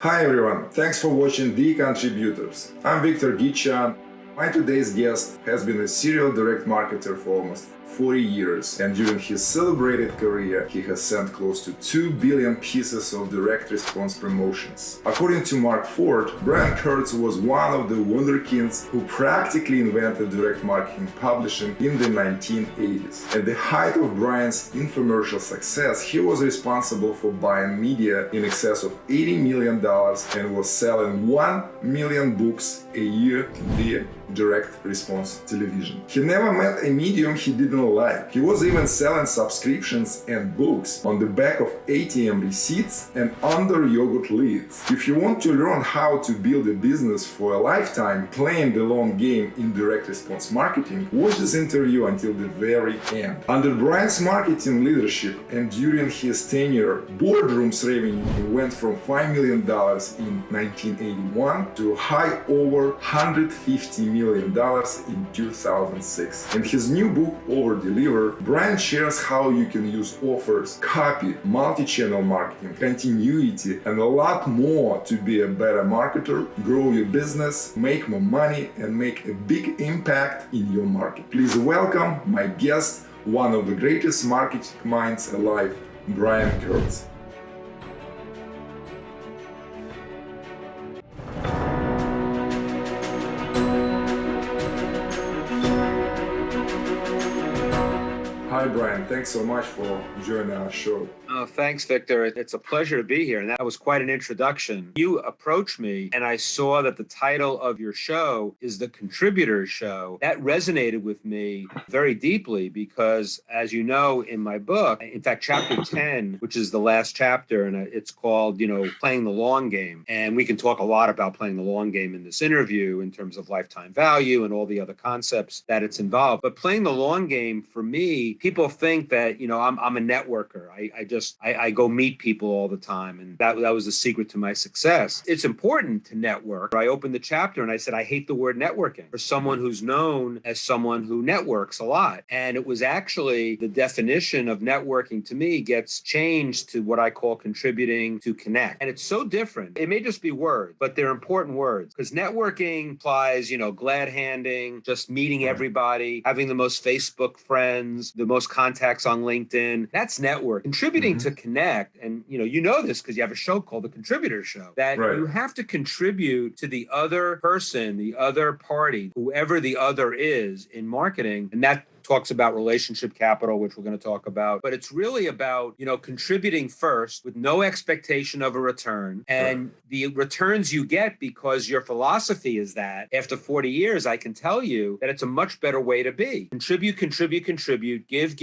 Hi everyone, thanks for watching The Contributors. I'm Victor Gitchan. My today's guest has been a serial direct marketer for almost 40 years, and during his celebrated career, he has sent close to 2 billion pieces of direct response promotions. According to Mark Ford, Brian Kurtz was one of the wunderkinds who practically invented direct marketing publishing in the 1980s. At the height of Brian's infomercial success, he was responsible for buying media in excess of $80 million and was selling 1 million books a year via direct response television. He never met a medium he didn't like. He was even selling subscriptions and books on the back of ATM receipts and under yogurt lids. If you want to learn how to build a business for a lifetime playing the long game in direct response marketing, watch this interview until the very end. Under Brian's marketing leadership and during his tenure, Boardroom's revenue went from $5 million in 1981 to a high over $150 million in 2006. In his new book, Over Deliver, Brian shares how you can use offers, copy, multi-channel marketing, continuity, and a lot more to be a better marketer, grow your business, make more money, and make a big impact in your market. Please welcome my guest, one of the greatest marketing minds alive, Brian Kurtz. Hi, Brian. Thanks so much for joining our show. Oh, thanks, Victor. It's a pleasure to be here. And that was quite an introduction. You approached me and I saw that the title of your show is The Contributor Show. That resonated with me very deeply because, as you know, in my book, in fact, chapter 10, which is the last chapter, and it's called, Playing the Long Game. And we can talk a lot about playing the long game in this interview in terms of lifetime value and all the other concepts that it's involved. But playing the long game, for me, people think that, I'm a networker. I go meet people all the time. And that was the secret to my success. It's important to network. I opened the chapter and I said, I hate the word networking for someone who's known as someone who networks a lot. And it was actually the definition of networking to me gets changed to what I call contributing to connect. And it's so different. It may just be words, but they're important words because networking implies, glad handing, just meeting everybody, having the most Facebook friends, the most contacts on LinkedIn. That's network. Contributing to connect, and you know this because you have a show called The Contributor Show, that you have to contribute to the other person, the other party, whoever the other is in marketing, and that talks about relationship capital, which we're going to talk about. But it's really about, contributing first with no expectation of a return. And the returns you get because your philosophy is that after 40 years, I can tell you that it's a much better way to be. Contribute, contribute, contribute, give,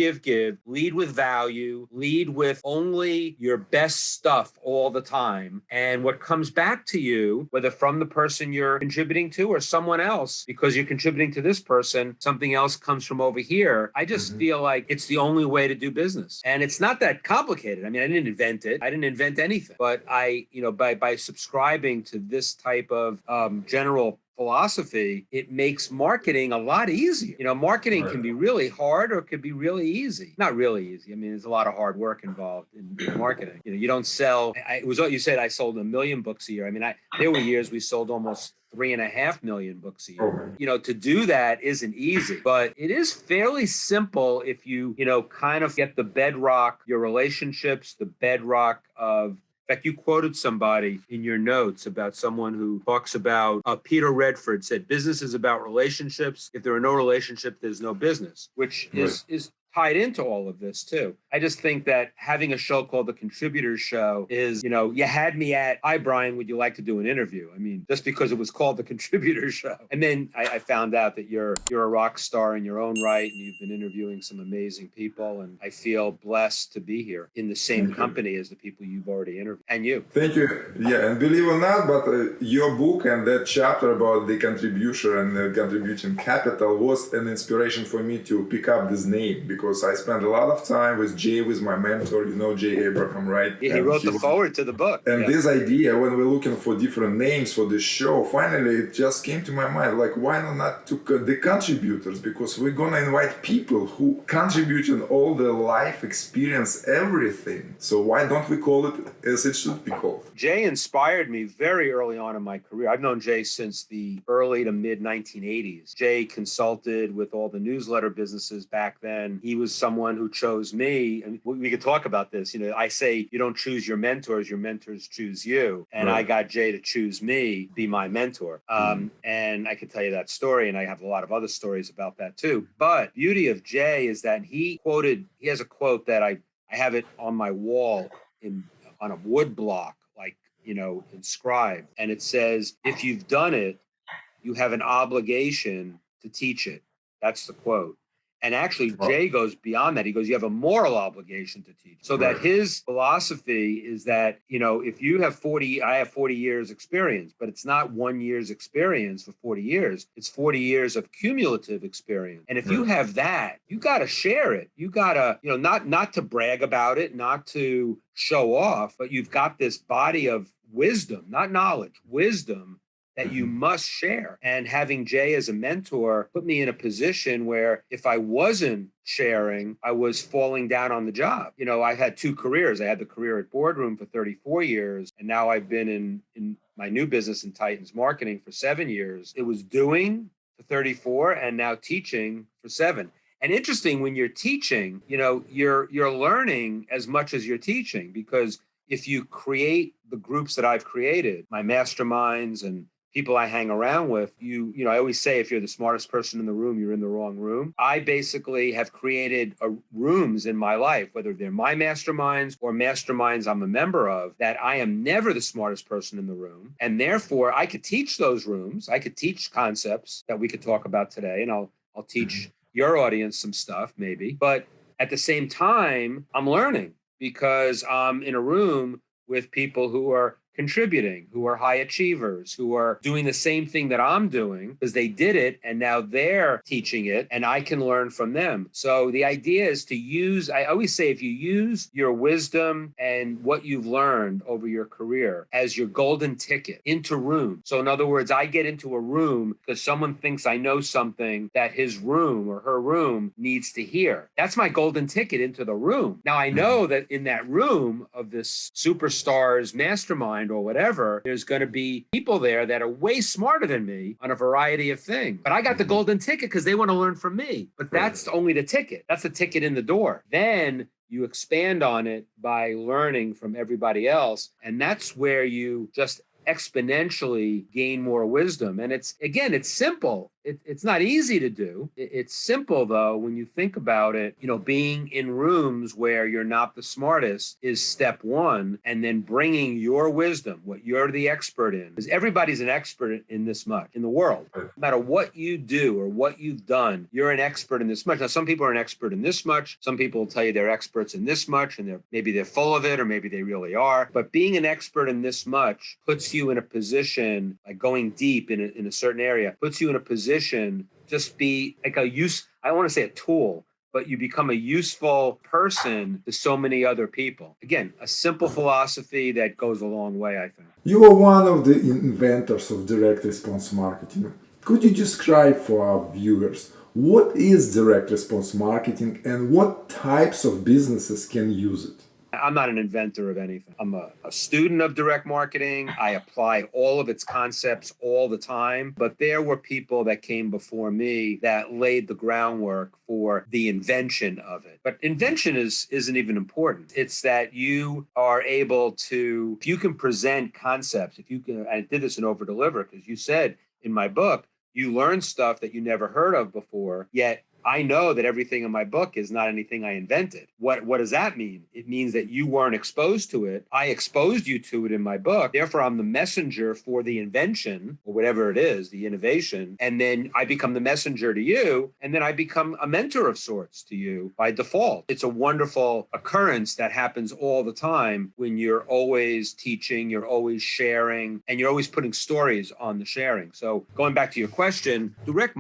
lead with value, lead with only your best stuff all the time. And what comes back to you, whether from the person you're contributing to or someone else, because you're contributing to this person, something else comes from over here. I just feel like it's the only way to do business. And it's not that complicated. I mean, I didn't invent it. I didn't invent anything. But by subscribing to this type of general philosophy, it makes marketing a lot easier. Marketing can be really hard or it could be really easy. Not really easy. I mean, there's a lot of hard work involved in marketing. You don't sell. It was what you said. I sold 1 million books a year. I mean, there were years we sold almost 3.5 million books a year. To do that isn't easy, but it is fairly simple if you, kind of get the bedrock, your relationships, the bedrock of. In fact, you quoted somebody in your notes about someone who talks about Peter Redford said, business is about relationships. If there are no relationships, there's no business, which is tied into all of this too. I just think that having a show called The Contributor Show is, you had me at, hi, Brian, would you like to do an interview? I mean, just because it was called The Contributor Show. And then I found out that you're a rock star in your own right, and you've been interviewing some amazing people. And I feel blessed to be here in the same company as the people you've already interviewed. And you. Thank you. Yeah, and believe it or not, but your book and that chapter about the contribution and the contributing capital was an inspiration for me to pick up this name because because I spent a lot of time with Jay, with my mentor, you know, Jay Abraham, right? Yeah, he wrote the forward to the book. And this idea, when we're looking for different names for this show, finally it just came to my mind, like, why not to the contributors? Because we're gonna invite people who contribute in all their life experience, everything. So why don't we call it as it should be called? Jay inspired me very early on in my career. I've known Jay since the early to mid 1980s. Jay consulted with all the newsletter businesses back then. He was someone who chose me, and we could talk about this. You know, I say you don't choose your mentors choose you. And right. I got Jay to choose me, be my mentor. And I can tell you that story, and I have a lot of other stories about that too. But beauty of Jay is that he has a quote that I have it on my wall on a wood block, like, you know, inscribed. And it says, if you've done it, you have an obligation to teach it. That's the quote. And actually, Jay goes beyond that. He goes, you have a moral obligation to teach. So that his philosophy is that, you know, if you have I have 40 years experience, but it's not 1 year's experience for 40 years. It's 40 years of cumulative experience. And if you have that, you got to share it. You got to, you know, not to brag about it, not to show off, but you've got this body of wisdom, not knowledge, wisdom that you must share. And having Jay as a mentor put me in a position where if I wasn't sharing, I was falling down on the job. You know, I had two careers. I had the career at Boardroom for 34 years, and now I've been in my new business in Titans Marketing for 7 years. It was doing for 34 and now teaching for 7. And interesting, when you're teaching, you know, you're learning as much as you're teaching, because if you create the groups that I've created, my masterminds and people I hang around with, you know, I always say, if you're the smartest person in the room, you're in the wrong room. I basically have created rooms in my life, whether they're my masterminds or masterminds I'm a member of, that I am never the smartest person in the room. And therefore, I could teach those rooms. I could teach concepts that we could talk about today. And I'll teach your audience some stuff, maybe. But at the same time, I'm learning, because I'm in a room with people who are contributing, who are high achievers, who are doing the same thing that I'm doing because they did it and now they're teaching it and I can learn from them. So the idea is to use, I always say, if you use your wisdom and what you've learned over your career as your golden ticket into room. So in other words, I get into a room because someone thinks I know something that his room or her room needs to hear. That's my golden ticket into the room. Now I know that in that room of this superstars mastermind or whatever, there's going to be people there that are way smarter than me on a variety of things. But I got the golden ticket because they want to learn from me. But that's only the ticket. That's the ticket in the door. Then you expand on it by learning from everybody else. And that's where you just exponentially gain more wisdom. And it's simple. It's not easy to do. It's simple, though, when you think about it. You know, being in rooms where you're not the smartest is step one, and then bringing your wisdom, what you're the expert in, because everybody's an expert in this much in the world. No matter what you do or what you've done, you're an expert in this much. Now, some people are an expert in this much. Some people will tell you they're experts in this much, and maybe they're full of it, or maybe they really are. But being an expert in this much puts you in a position, like going deep in a certain area, puts you in a position just be like I want to say a tool, but you become a useful person to so many other people. Again, a simple philosophy that goes a long way, I think. You are one of the inventors of direct response marketing. Could you describe for our viewers what is direct response marketing and what types of businesses can use it? I'm not an inventor of anything. I'm a student of direct marketing. I apply all of its concepts all the time. But there were people that came before me that laid the groundwork for the invention of it. But invention isn't even important. It's that you are able to, if you can present concepts, if you can, I did this in Over Deliver, because you said in my book, you learn stuff that you never heard of before, yet I know that everything in my book is not anything I invented. What does that mean? It means that you weren't exposed to it. I exposed you to it in my book. Therefore, I'm the messenger for the invention, or whatever it is, the innovation. And then I become the messenger to you. And then I become a mentor of sorts to you by default. It's a wonderful occurrence that happens all the time when you're always teaching, you're always sharing, and you're always putting stories on the sharing. So going back to your question, direct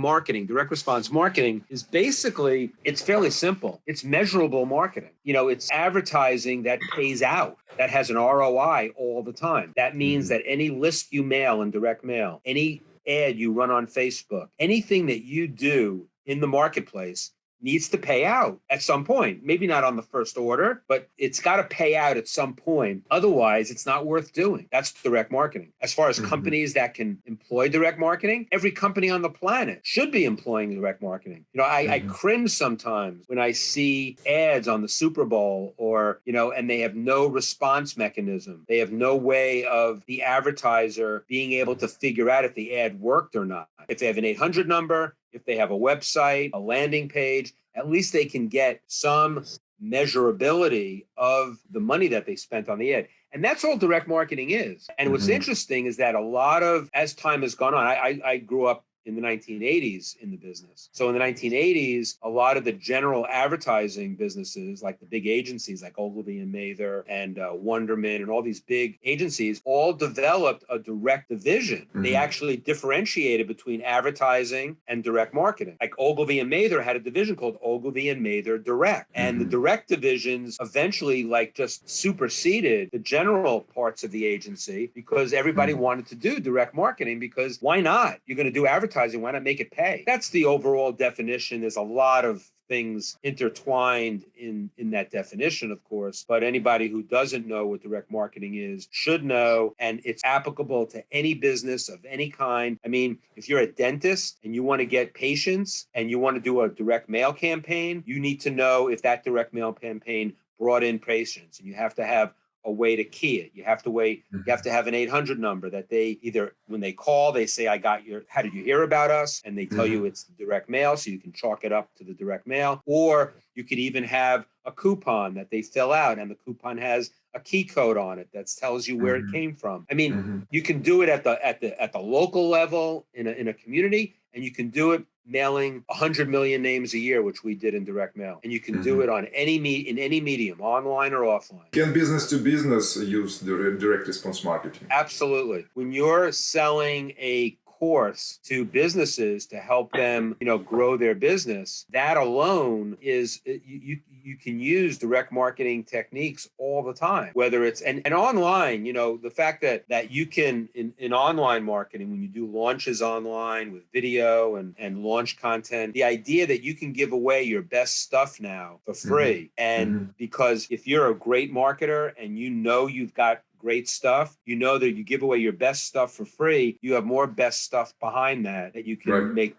response marketing is basically, it's fairly simple. It's measurable marketing. It's advertising that pays out, that has an ROI all the time. That means that any list you mail in direct mail, any ad you run on Facebook, anything that you do in the marketplace needs to pay out at some point. Maybe not on the first order, but it's got to pay out at some point. Otherwise, it's not worth doing. That's direct marketing. As far as companies that can employ direct marketing, every company on the planet should be employing direct marketing. I cringe sometimes when I see ads on the Super Bowl or, and they have no response mechanism. They have no way of the advertiser being able to figure out if the ad worked or not. If they have an 800 number, if they have a website, a landing page, at least they can get some measurability of the money that they spent on the ad. And that's all direct marketing is. And what's interesting is that a lot of, as time has gone on, I grew up in the 1980s in the business. So in the 1980s, a lot of the general advertising businesses, like the big agencies like Ogilvy and Mather and Wunderman and all these big agencies, all developed a direct division. They actually differentiated between advertising and direct marketing. Like Ogilvy and Mather had a division called Ogilvy and Mather Direct. And the direct divisions eventually just superseded the general parts of the agency because everybody wanted to do direct marketing because why not? You're going to do advertising. Why not make it pay? That's the overall definition. There's a lot of things intertwined in that definition, of course, but anybody who doesn't know what direct marketing is should know, and it's applicable to any business of any kind. I mean, if you're a dentist and you want to get patients and you want to do a direct mail campaign, you need to know if that direct mail campaign brought in patients, and you have to have a way to key it. You have to have an 800 number that they either, when they call, they say, how did you hear about us? And they tell you it's the direct mail, so you can chalk it up to the direct mail. Or you could even have a coupon that they fill out, and the coupon has a key code on it that tells you where it came from. I mean, you can do it at the local level in a community, and you can do it mailing 100 million names a year, which we did in direct mail. And you can do it on in any medium, online or offline. Can business to business use direct response marketing? Absolutely. When you're selling a course to businesses to help them, grow their business, that alone is you can use direct marketing techniques all the time, whether it's and online, the fact that you can in online marketing, when you do launches online with video and launch content, the idea that you can give away your best stuff now for free. And because if you're a great marketer and you've got great stuff, that you give away your best stuff for free, you have more best stuff behind that you can make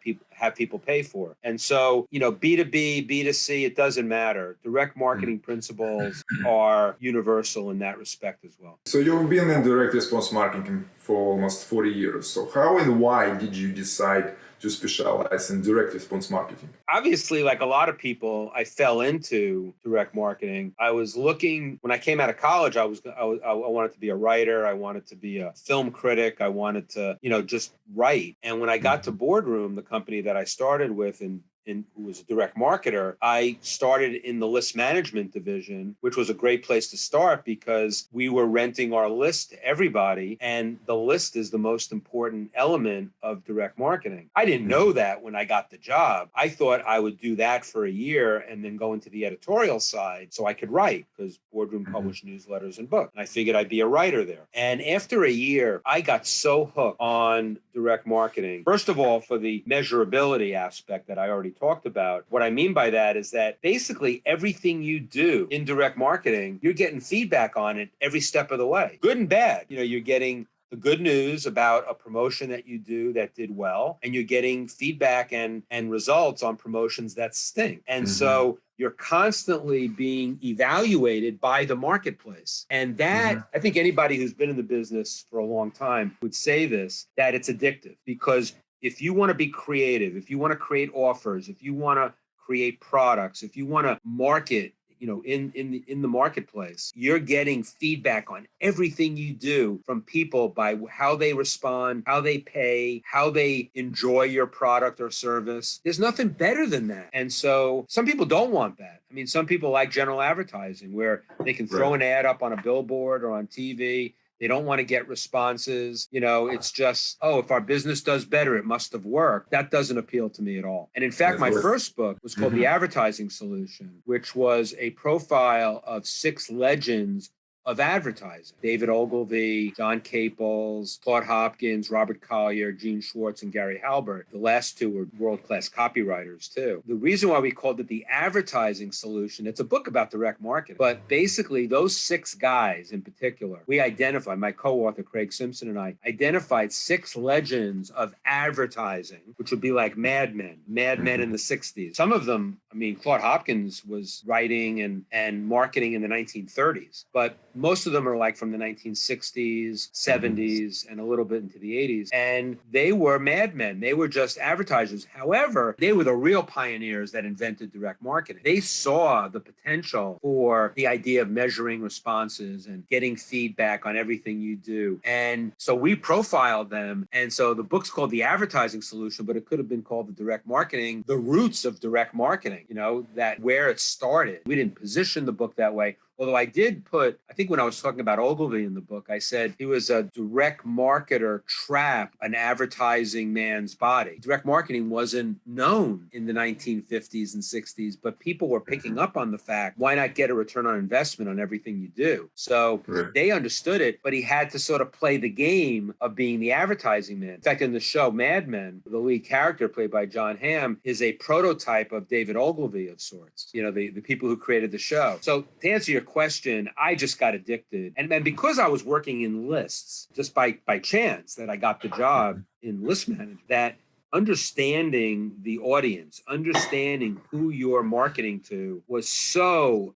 people pay for. And so, B2B, B2C, it doesn't matter. Direct marketing principles are universal in that respect as well. So you've been in direct response marketing for almost 40 years. So how and why did you decide to specialize in direct response marketing? Obviously, like a lot of people, I fell into direct marketing. I was looking, when I came out of college, I wanted to be a writer. I wanted to be a film critic. I wanted to, just write. And when I got to Boardroom, the company that I started with who was a direct marketer, I started in the list management division, which was a great place to start because we were renting our list to everybody. And the list is the most important element of direct marketing. I didn't know that when I got the job. I thought I would do that for a year and then go into the editorial side so I could write, because Boardroom published newsletters and books. And I figured I'd be a writer there. And after a year, I got so hooked on direct marketing. First of all, for the measurability aspect that I already talked about. What I mean by that is that basically everything you do in direct marketing, you're getting feedback on it every step of the way, good and bad. You're getting the good news about a promotion that you do that did well, and you're getting feedback and results on promotions that stink. And so you're constantly being evaluated by the marketplace. And that, I think anybody who's been in the business for a long time would say this, that it's addictive, because if you want to be creative, if you want to create offers, if you want to create products, if you want to market, in the marketplace, you're getting feedback on everything you do from people by how they respond, how they pay, how they enjoy your product or service. There's nothing better than that. And so some people don't want that. I mean, some people like general advertising where they can throw an ad up on a billboard or on TV. They don't want to get responses. It's just, oh, if our business does better, it must have worked. That doesn't appeal to me at all. And in fact, my first book was called The Advertising Solution, which was a profile of 6 legends of advertising. David Ogilvy, John Caples, Claude Hopkins, Robert Collier, Gene Schwartz, and Gary Halbert. The last 2 were world-class copywriters too. The reason why we called it The Advertising Solution, it's a book about direct marketing, but basically those 6 guys in particular, we identified, my co-author Craig Simpson and I identified 6 legends of advertising, which would be like Mad Men in the 60s. Some of them, Claude Hopkins was writing and marketing in the 1930s, but most of them are like from the 1960s, 70s, and a little bit into the 80s. And they were madmen. They were just advertisers. However, they were the real pioneers that invented direct marketing. They saw the potential for the idea of measuring responses and getting feedback on everything you do. And so we profiled them. And so the book's called The Advertising Solution, but it could have been called The Direct Marketing, the roots of direct marketing, that where it started. We didn't position the book that way. Although I did put, I think when I was talking about Ogilvy in the book, I said he was a direct marketer trapped an advertising man's body. Direct marketing wasn't known in the 1950s and 60s, but people were picking up on the fact, why not get a return on investment on everything you do? So they understood it, but he had to sort of play the game of being the advertising man. In fact, in the show Mad Men, the lead character played by John Hamm is a prototype of David Ogilvy of sorts, the people who created the show. So to answer your question, I just got addicted. And because I was working in lists, just by chance that I got the job in list management, that understanding the audience, understanding who you're marketing to was so,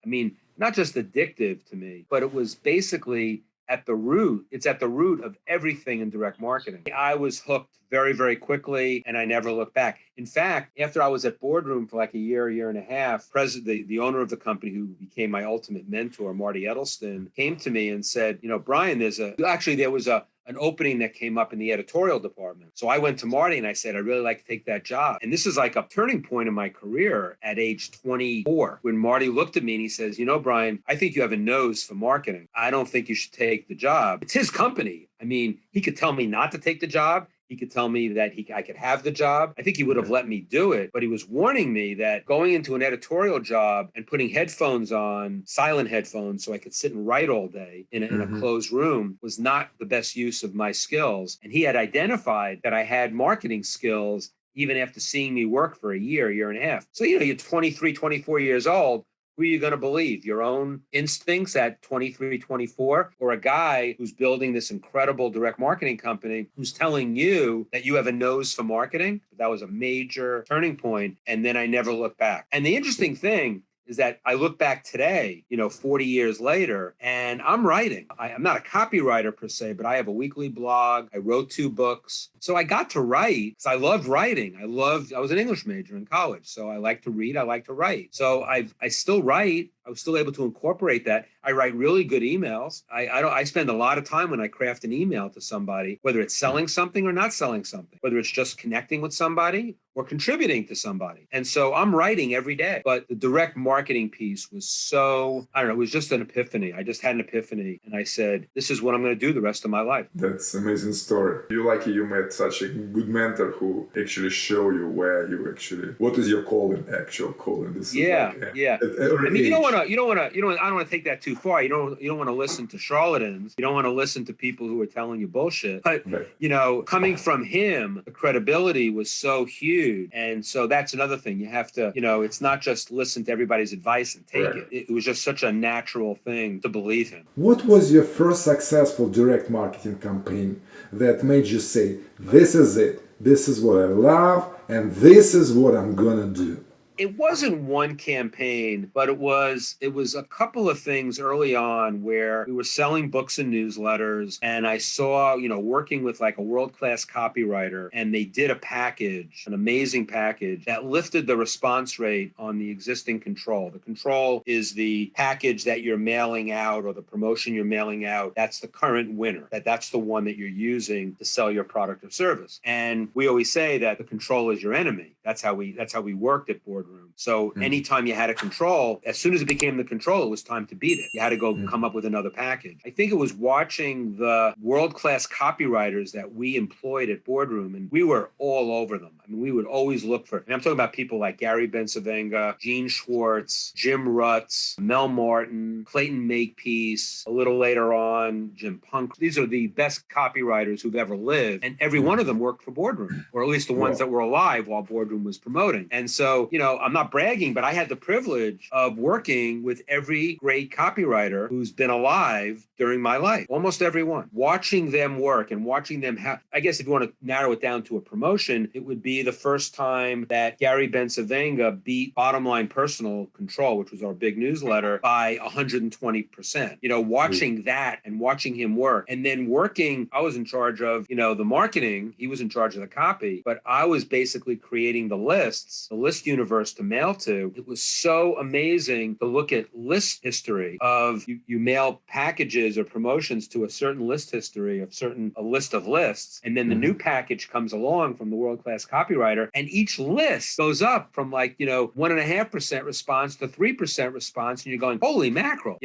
not just addictive to me, but it was basically it's at the root of everything in direct marketing. I was hooked very, very quickly, and I never looked back. In fact, after I was at Boardroom for like a year and a half, the owner of the company who became my ultimate mentor, Marty Edelston, came to me and said, Brian, there was an opening that came up in the editorial department. So I went to Marty and I said, I'd really like to take that job. And this is like a turning point in my career at age 24, when Marty looked at me and he says, Brian, I think you have a nose for marketing. I don't think you should take the job. It's his company. He could tell me not to take the job. He could tell me that I could have the job. I think he would have let me do it, but he was warning me that going into an editorial job and putting headphones on, silent headphones, so I could sit and write all day in a closed room was not the best use of my skills. And he had identified that I had marketing skills even after seeing me work for a year and a half. So, you're 23, 24 years old. Who are you going to believe? Your own instincts at 23, 24, or a guy who's building this incredible direct marketing company who's telling you that you have a nose for marketing? That was a major turning point. And then I never looked back. And the interesting thing is that I look back today, 40 years later, and I'm writing. I'm not a copywriter per se, but I have a weekly blog. I wrote 2 books. So I got to write because I loved writing. I was an English major in college. So I like to read. I like to write. So I still write. I was still able to incorporate that. I write really good emails. I spend a lot of time when I craft an email to somebody, whether it's selling something or not selling something, whether it's just connecting with somebody or contributing to somebody. And so I'm writing every day. But the direct marketing piece was it was just an epiphany. I just had an epiphany. And I said, this is what I'm going to do the rest of my life. That's an amazing story. You're lucky you met such a good mentor who actually show you what is your actual calling. I don't want to take that too far. You don't want to listen to charlatans. You don't want to listen to people who are telling you bullshit. But, coming from him, the credibility was so huge. And so that's another thing. You have to, it's not just listen to everybody's advice and take it. It was just such a natural thing to believe him. What was your first successful direct marketing campaign that made you say, this is it, this is what I love, and this is what I'm gonna do? It wasn't one campaign, but it was a couple of things early on where we were selling books and newsletters, and I saw, working with like a world-class copywriter, and they did a package, an amazing package that lifted the response rate on the existing control. The control is the package that you're mailing out or the promotion you're mailing out. That's the current winner. That's the one that you're using to sell your product or service. And we always say that the control is your enemy. That's how we worked at Boardroom. Boardroom. So anytime you had a control, as soon as it became the control, it was time to beat it. You had to go come up with another package. I think it was watching the world-class copywriters that we employed at Boardroom, and we were all over them. I mean, we would always look for, and I'm talking about people like Gary Bencivenga, Gene Schwartz, Jim Rutz, Mel Martin, Clayton Makepeace, a little later on, Jim Punk. These are the best copywriters who've ever lived. And every one of them worked for Boardroom, or at least the ones that were alive while Boardroom was promoting. And so, I'm not bragging, but I had the privilege of working with every great copywriter who's been alive during my life, almost everyone, watching them work and watching them have, I guess if you want to narrow it down to a promotion, it would be the first time that Gary Bencivenga beat Bottom Line Personal Control, which was our big newsletter, by 120%. Watching that and watching him work, and then working, I was in charge of, the marketing, he was in charge of the copy, but I was basically creating the lists, the list universe to mail to. It was so amazing to look at list history of you mail packages or promotions to a certain list history of a list of lists. And then the new package comes along from the world-class copywriter, and each list goes up from 1.5% response to 3% response. And you're going, holy mackerel,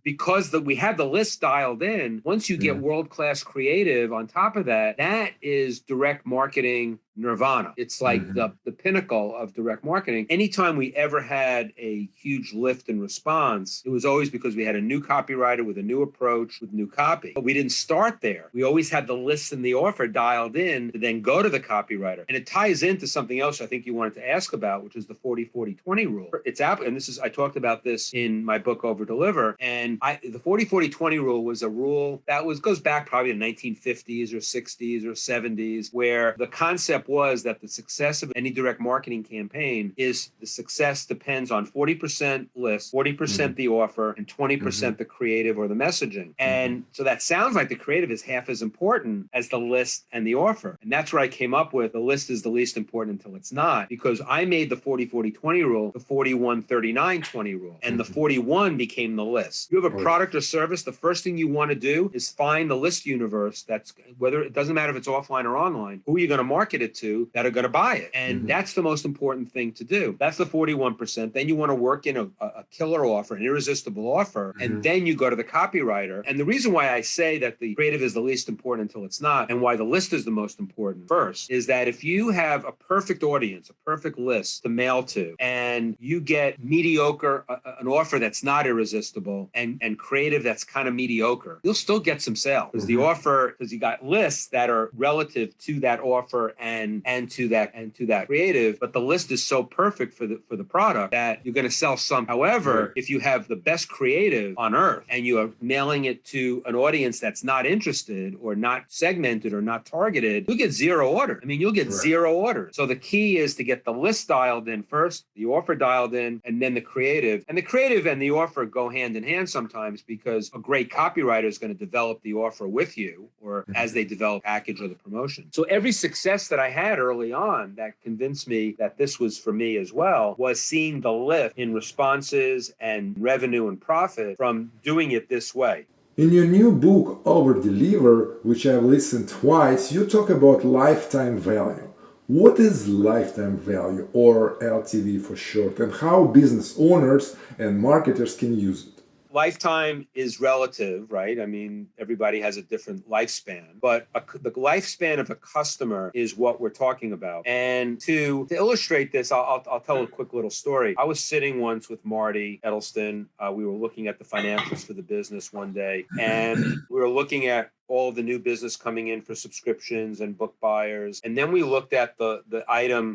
because we had the list dialed in. Once you get world-class creative on top of that, that is direct marketing nirvana. It's like the pinnacle of direct marketing. Anytime we ever had a huge lift in response, it was always because we had a new copywriter with a new approach, with new copy. But we didn't start there. We always had the list and the offer dialed in to then go to the copywriter. And it ties into something else I think you wanted to ask about, which is the 40-40-20 rule. It's out, and I talked about this in my book Over Deliver. And the 40-40-20 rule was a rule that goes back probably to the 1950s or 60s or 70s, where the concept was that the success of any direct marketing campaign is the success depends on 40% list, 40% the offer, and 20% the creative or the messaging. And so that sounds like the creative is half as important as the list and the offer. And that's where I came up with the list is the least important until it's not, because I made the 40-40-20 rule the 41-39-20 rule. And the 41 became the list. You have a product or service, the first thing you want to do is find the list universe that's, whether it doesn't matter if it's offline or online, who are you going to market it to that are going to buy it? And that's the most important thing to do. That's the 41%. Then you want to work in a killer offer, an irresistible offer, and then you go to the copywriter. And the reason why I say that the creative is the least important until it's not, and why the list is the most important first, is that if you have a perfect audience, a perfect list to mail to, and you get mediocre, an offer that's not irresistible, and creative that's kind of mediocre, you'll still get some sales, because the offer, because you got lists that are relative to that offer and to that creative, but the list is so perfect for the product that you're going to sell some. However, if you have the best creative on earth and you are mailing it to an audience that's not interested or not segmented or not targeted, you'll get zero orders. I mean, you'll get zero orders. So the key is to get the list dialed in first, the offer dialed in, and then the creative. And the creative and the offer go hand in hand sometimes, because a great copywriter is going to develop the offer with you, or as they develop package or the promotion. So every success that I had early on that convinced me that this was for me as well was seeing the lift in responses and revenue and profit from doing it this way. In your new book, Over Deliver, which I've listened twice, you talk about lifetime value. What is lifetime value, or LTV for short, and how business owners and marketers can use it? Lifetime is relative, right? I mean, everybody has a different lifespan, but the lifespan of a customer is what we're talking about. And to illustrate this, I'll tell a quick little story. I was sitting once with Marty Edelston. We were looking at the financials for the business one day, and we were looking at all of the new business coming in for subscriptions and book buyers. And then we looked at the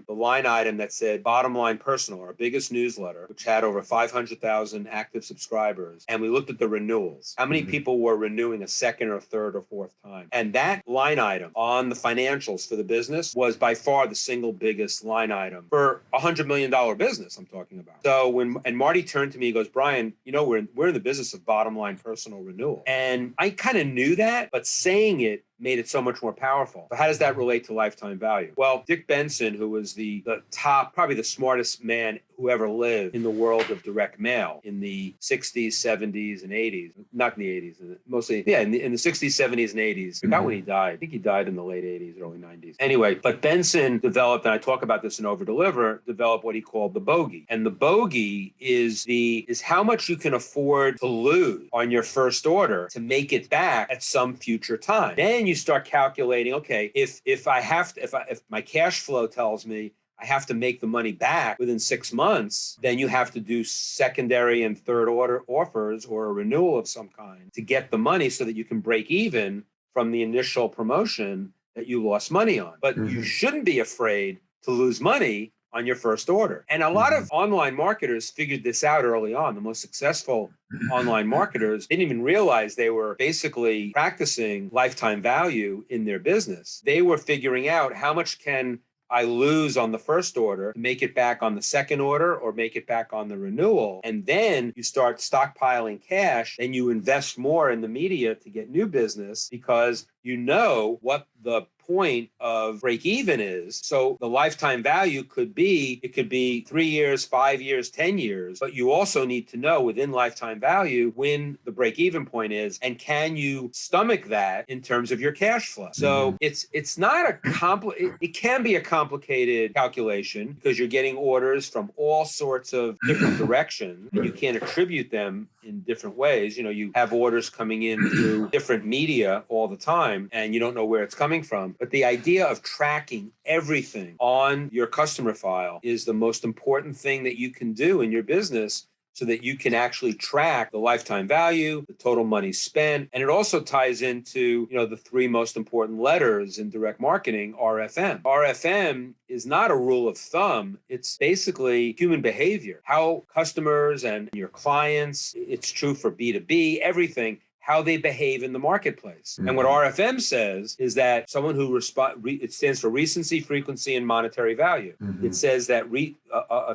line item that said Bottom Line Personal, our biggest newsletter, which had over 500,000 active subscribers. And we looked at the renewals. How many people were renewing a second or third or fourth time? And that line item on the financials for the business was by far the single biggest line item for a $100 million business I'm talking about. So and Marty turned to me, he goes, Brian, we're in the business of bottom line personal renewal. And I kind of knew that, but saying it made it so much more powerful. So how does that relate to lifetime value? Well, Dick Benson, who was the top, probably the smartest man who ever lived in the world of direct mail in the 60s, 70s, and 80s, not in the 80s, mostly, yeah, in the 60s, 70s, and 80s. I forgot when he died. I think he died in the late 80s, early 90s. Anyway, but Benson developed, and I talk about this in Over Deliver, developed what he called the bogey. And the bogey is how much you can afford to lose on your first order to make it back at some future time. Then you start calculating, okay, if my cash flow tells me I have to make the money back within 6 months, then you have to do secondary and third order offers or a renewal of some kind to get the money so that you can break even from the initial promotion that you lost money on. But you shouldn't be afraid to lose money on your first order. And a lot of online marketers figured this out early on. The most successful online marketers didn't even realize they were basically practicing lifetime value in their business. They were figuring out how much can I lose on the first order to make it back on the second order or make it back on the renewal. And then you start stockpiling cash and you invest more in the media to get new business because you know what the point of break even is. So the lifetime value could be 3 years, 5 years, 10 years, but you also need to know within lifetime value when the break even point is, and can you stomach that in terms of your cash flow? So it's not it can be a complicated calculation because you're getting orders from all sorts of different directions and you can't attribute them in different ways. You know, you have orders coming in through different media all the time and you don't know where it's coming from. But the idea of tracking everything on your customer file is the most important thing that you can do in your business so that you can actually track the lifetime value, the total money spent. And it also ties into, the three most important letters in direct marketing, RFM. RFM is not a rule of thumb. It's basically human behavior, how customers and your clients, it's true for B2B, everything, how they behave in the marketplace. And what RFM says is that someone who it stands for recency, frequency, and monetary value. It says that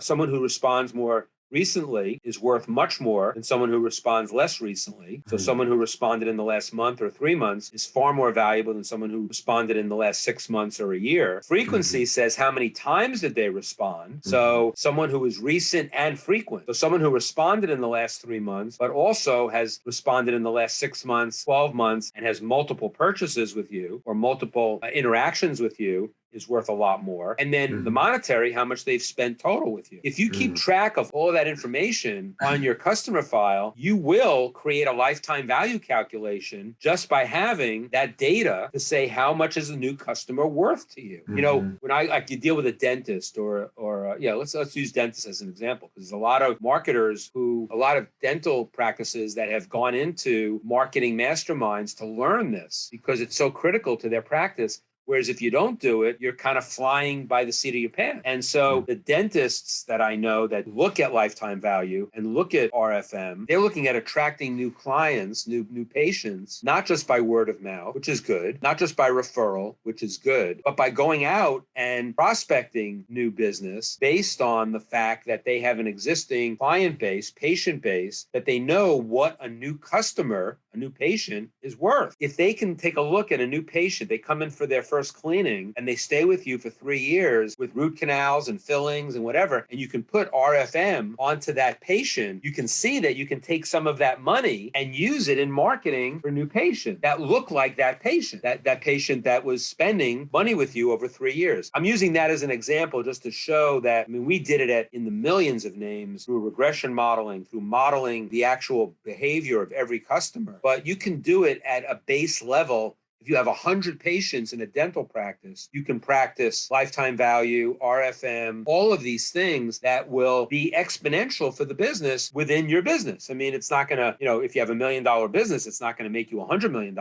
someone who responds more recently is worth much more than someone who responds less recently. So someone who responded in the last month or 3 months is far more valuable than someone who responded in the last 6 months or a year. Frequency says how many times did they respond. So someone who is recent and frequent. So someone who responded in the last 3 months, but also has responded in the last 6 months, 12 months, and has multiple purchases with you or multiple interactions with you is worth a lot more. And then the monetary, how much they've spent total with you. If you keep track of all of that information on your customer file, you will create a lifetime value calculation just by having that data to say how much is a new customer worth to you. You know, when you deal with a dentist or let's use dentists as an example, because there's a lot of marketers a lot of dental practices that have gone into marketing masterminds to learn this because it's so critical to their practice. Whereas if you don't do it, you're kind of flying by the seat of your pants. And so the dentists that I know that look at lifetime value and look at RFM, they're looking at attracting new clients, new patients, not just by word of mouth, which is good, not just by referral, which is good, but by going out and prospecting new business based on the fact that they have an existing client base, patient base, that they know what a new customer, a new patient is worth. If they can take a look at a new patient, they come in for their first cleaning and they stay with you for 3 years with root canals and fillings and whatever, and you can put RFM onto that patient, you can see that you can take some of that money and use it in marketing for new patients that look like that patient, that patient that was spending money with you over 3 years. I'm using that as an example just to show that, we did it in the millions of names through regression modeling, through modeling the actual behavior of every customer. But you can do it at a base level. If you have 100 patients in a dental practice, you can practice lifetime value, RFM, all of these things that will be exponential for the business within your business. It's not going to, if you have $1 million business, it's not going to make you a $100 million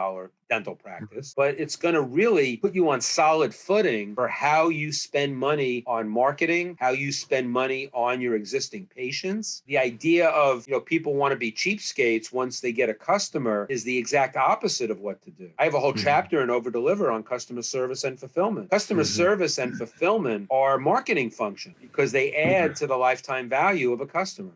dental practice, but it's going to really put you on solid footing for how you spend money on marketing, how you spend money on your existing patients. The idea of, people want to be cheapskates once they get a customer is the exact opposite of what to do. I have a whole chapter in Over Deliver on customer service and fulfillment. Customer service and fulfillment are marketing functions because they add to the lifetime value of a customer.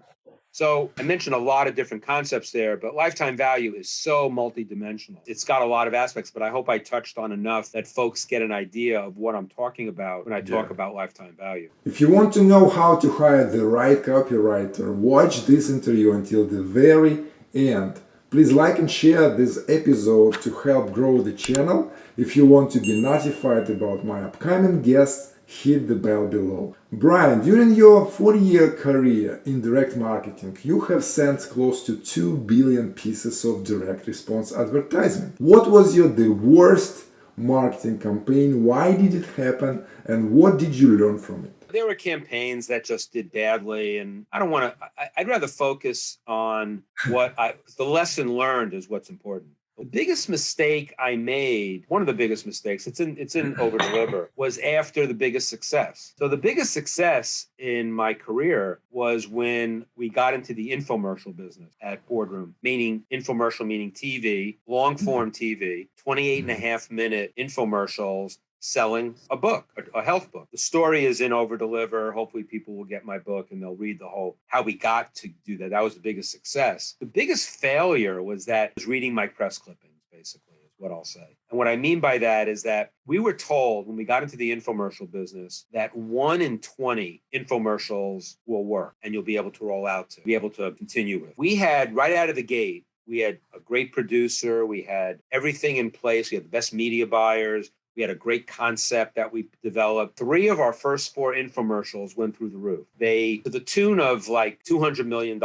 So I mentioned a lot of different concepts there, but lifetime value is so multidimensional. It's got a lot of aspects, but I hope I touched on enough that folks get an idea of what I'm talking about when I talk about lifetime value. If you want to know how to hire the right copywriter, watch this interview until the very end. Please like and share this episode to help grow the channel. If you want to be notified about my upcoming guests, hit the bell below. Brian, during your 40-year career in direct marketing, you have sent close to 2 billion pieces of direct response advertisement. What was the worst marketing campaign? Why did it happen? And what did you learn from it? There were campaigns that just did badly, and I don't want to, I'd rather focus on the lesson learned is what's important. The biggest mistake I made, one of the biggest mistakes, it's in over deliver, was after the biggest success. So the biggest success in my career was when we got into the infomercial business at Boardroom, meaning infomercial, meaning TV, long form TV, 28.5-minute infomercials, selling a book, a health book. The story is in over deliver. Hopefully people will get my book and they'll read the whole, how we got to do that. That was the biggest success. The biggest failure was reading my press clippings, basically, is what I'll say. And what I mean by that is that we were told when we got into the infomercial business that 1 in 20 infomercials will work and you'll be able to roll out to, be able to continue with. We had right out of the gate, we had a great producer. We had everything in place. We had the best media buyers. We had a great concept that we developed. 3 of our first 4 infomercials went through the roof. They, to the tune of like $200 million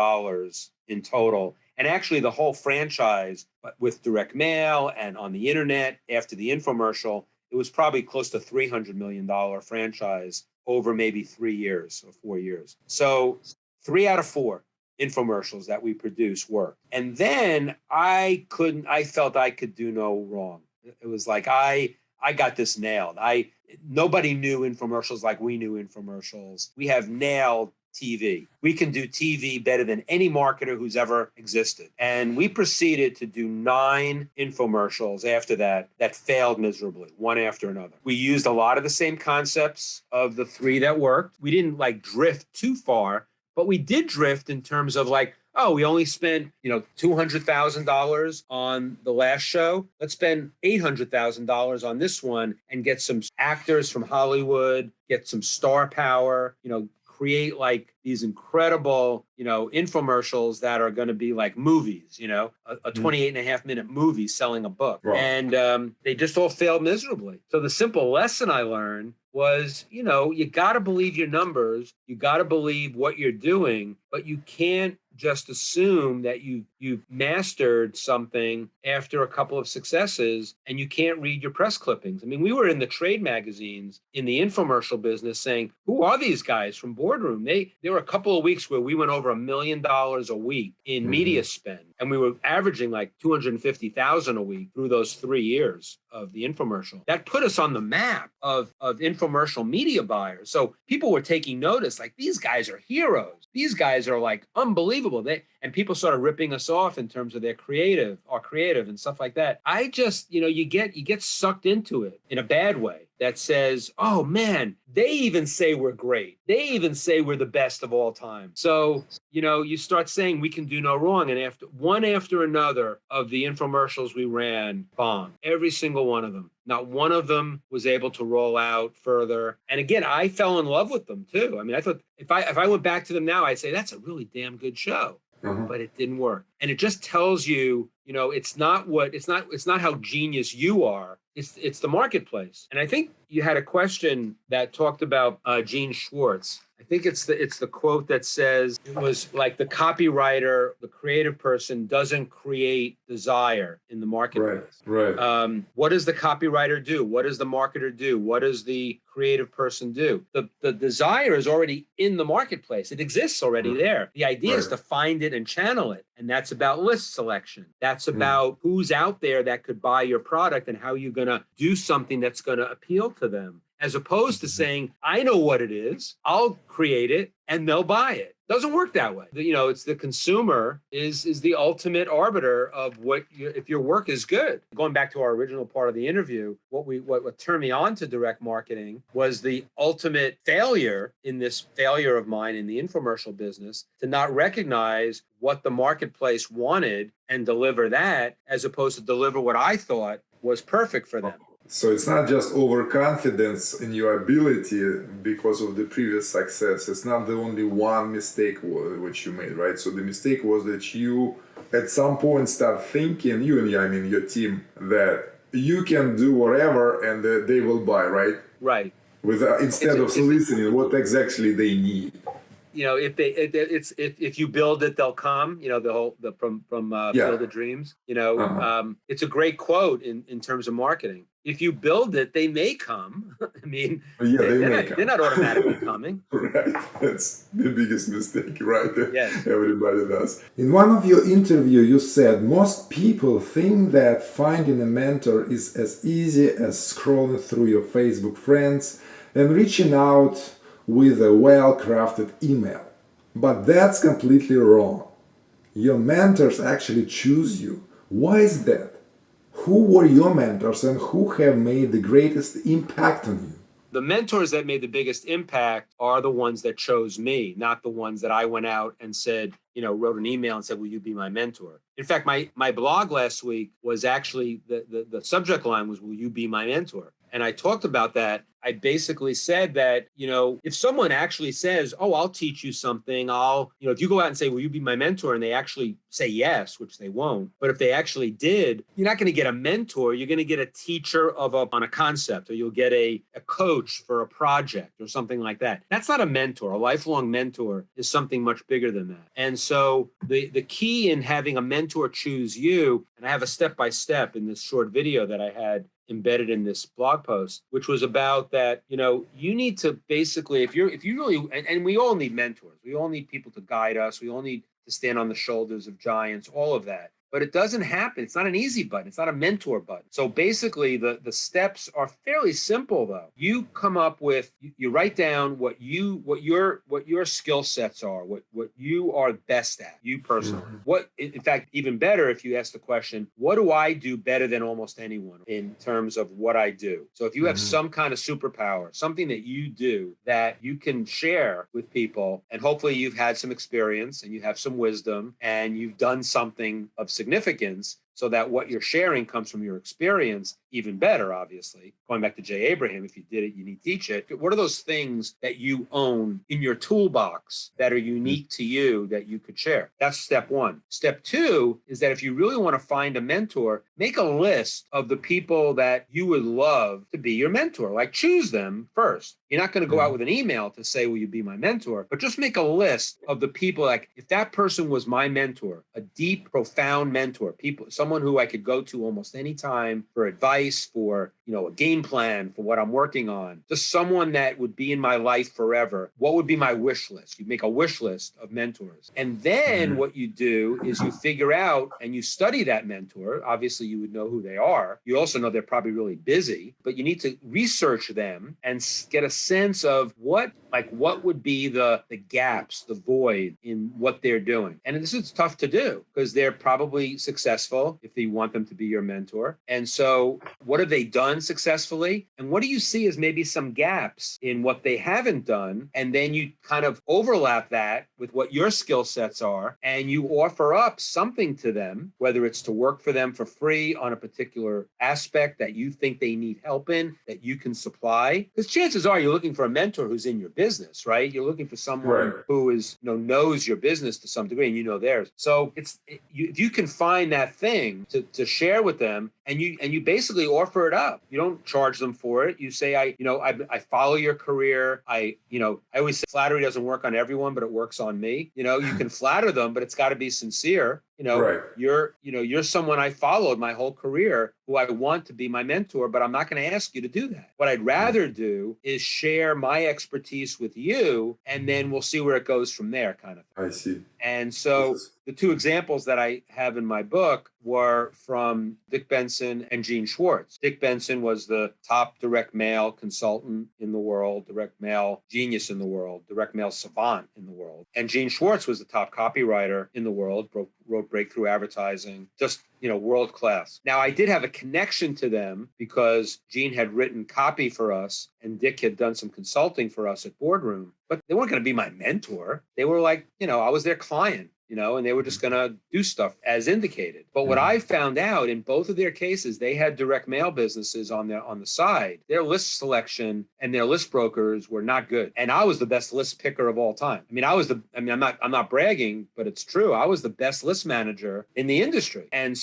in total. And actually the whole franchise, but with direct mail and on the internet after the infomercial, it was probably close to $300 million franchise over maybe 3 years or 4 years. So 3 out of 4 infomercials that we produce worked. And then I felt I could do no wrong. It was like, I got this nailed. Nobody knew infomercials like we knew infomercials. We have nailed TV. We can do TV better than any marketer who's ever existed. And we proceeded to do 9 infomercials after that failed miserably, one after another. We used a lot of the same concepts of the 3 that worked. We didn't drift too far, but we did drift in terms of we only spent, $200,000 on the last show. Let's spend $800,000 on this one and get some actors from Hollywood, get some star power, create these incredible, infomercials that are going to be like movies, a 28.5-minute movie selling a book. Right. And they just all failed miserably. So the simple lesson I learned was, you got to believe your numbers. You got to believe what you're doing, but you can't just assume that you've mastered something after a couple of successes and you can't read your press clippings. I mean, we were in the trade magazines in the infomercial business saying, who are these guys from Boardroom? There were a couple of weeks where we went over $1 million a week in media spend. And we were averaging like $250,000 a week through those 3 years of the infomercial. That put us on the map of infomercial media buyers. So people were taking notice, these guys are heroes. These guys are unbelievable. And people started ripping us off in terms of our creative and stuff like that. I just, you get sucked into it in a bad way that says, oh man, they even say we're great. They even say we're the best of all time. So, you start saying we can do no wrong. And after another of the infomercials we ran bombed, every single one of them. Not one of them was able to roll out further. And again, I fell in love with them too. I mean, I thought if I went back to them now, I'd say that's a really damn good show. But it didn't work. And it just tells you, it's not how genius you are. It's the marketplace. And I think you had a question that talked about Gene Schwartz. I think it's the quote that says it was like the copywriter, the creative person doesn't create desire in the marketplace. Right. What does the copywriter do? What does the marketer do? What does the creative person do? The desire is already in the marketplace. It exists already there. The idea is to find it and channel it. And that's about list selection. That's about who's out there that could buy your product and how you're going to do something that's going to appeal to them. as opposed to saying, I know what it is, I'll create it and they'll buy it. Doesn't work that way. It's the consumer is the ultimate arbiter of if your work is good. Going back to our original part of the interview, what turned me on to direct marketing was the ultimate failure in this failure of mine in the infomercial business to not recognize what the marketplace wanted and deliver that, as opposed to deliver what I thought was perfect for them. So it's not just overconfidence in your ability because of the previous success. It's not the only one mistake which you made, right? So the mistake was that you at some point start thinking, your team, that you can do whatever and that they will buy, right? Right. Instead of listening what exactly they need. If you build it, they'll come. From Field of Dreams. It's a great quote in terms of marketing. If you build it, they may come. They're not automatically coming. Right. That's the biggest mistake, right? Yes. Everybody does. In one of your interviews, you said most people think that finding a mentor is as easy as scrolling through your Facebook friends and reaching out with a well-crafted email. But that's completely wrong. Your mentors actually choose you. Why is that? Who were your mentors and who have made the greatest impact on you? The mentors that made the biggest impact are the ones that chose me, not the ones that I went out and said, wrote an email and said, will you be my mentor? In fact, my blog last week was actually, the subject line was, will you be my mentor? And I talked about that. I basically said that, if someone actually says, oh, I'll teach you something, if you go out and say, will you be my mentor? And they actually say yes, which they won't. But if they actually did, you're not going to get a mentor. You're going to get a teacher on a concept, or you'll get a coach for a project or something like that. That's not a mentor. A lifelong mentor is something much bigger than that. And so the key in having a mentor choose you, and I have a step-by-step in this short video that I had embedded in this blog post, which was about that, you need to basically, if you really, and we all need mentors, we all need people to guide us, we all need to stand on the shoulders of giants, all of that. But it doesn't happen. It's not an easy button. It's not a mentor button. So basically the steps are fairly simple though. You come up with, you write down what your skill sets are, what you are best at, you personally. In fact, even better if you ask the question, what do I do better than almost anyone in terms of what I do? So if you have some kind of superpower, something that you do that you can share with people, and hopefully you've had some experience and you have some wisdom and you've done something of significance, so that what you're sharing comes from your experience, even better, obviously. Going back to Jay Abraham, if you did it, you need to teach it. What are those things that you own in your toolbox that are unique to you that you could share? That's step one. Step two is that if you really want to find a mentor, make a list of the people that you would love to be your mentor. Like, choose them first. You're not going to go out with an email to say, will you be my mentor? But just make a list of the people, like, if that person was my mentor, a deep, profound mentor, someone who I could go to almost any time for advice, for, a game plan for what I'm working on, just someone that would be in my life forever. What would be my wish list? You make a wish list of mentors. And then what you do is you figure out and you study that mentor. Obviously, you would know who they are. You also know they're probably really busy, but you need to research them and get a sense of what would be the gaps, the void in what they're doing. And this is tough to do because they're probably successful if you want them to be your mentor. And so what have they done successfully? And what do you see as maybe some gaps in what they haven't done? And then you kind of overlap that with what your skill sets are, and you offer up something to them, whether it's to work for them for free on a particular aspect that you think they need help in, that you can supply. Because chances are you're looking for a mentor who's in your business, right? You're looking for someone who is, knows your business to some degree and you know theirs. So if you can find that thing to share with them, and you basically offer it up. You don't charge them for it. You say, I follow your career. I always say flattery doesn't work on everyone, but it works on me. You can flatter them, but it's got to be sincere. You're someone I followed my whole career who I want to be my mentor, but I'm not going to ask you to do that. What I'd rather do is share my expertise with you, and then we'll see where it goes from there, kind of. I see. And so the two examples that I have in my book were from Dick Benson and Gene Schwartz. Dick Benson was the top direct mail consultant in the world, direct mail genius in the world, direct mail savant in the world. And Gene Schwartz was the top copywriter in the world, wrote breakthrough advertising, just, world class. Now, I did have a connection to them because Gene had written copy for us and Dick had done some consulting for us at Boardroom, but they weren't going to be my mentor. They were like, I was their client. And they were just going to do stuff as indicated. But what I found out in both of their cases, they had direct mail businesses on the side. Their list selection and their list brokers were not good. And I was the best list picker of all time. I'm not bragging, but it's true. I was the best list manager in the industry. And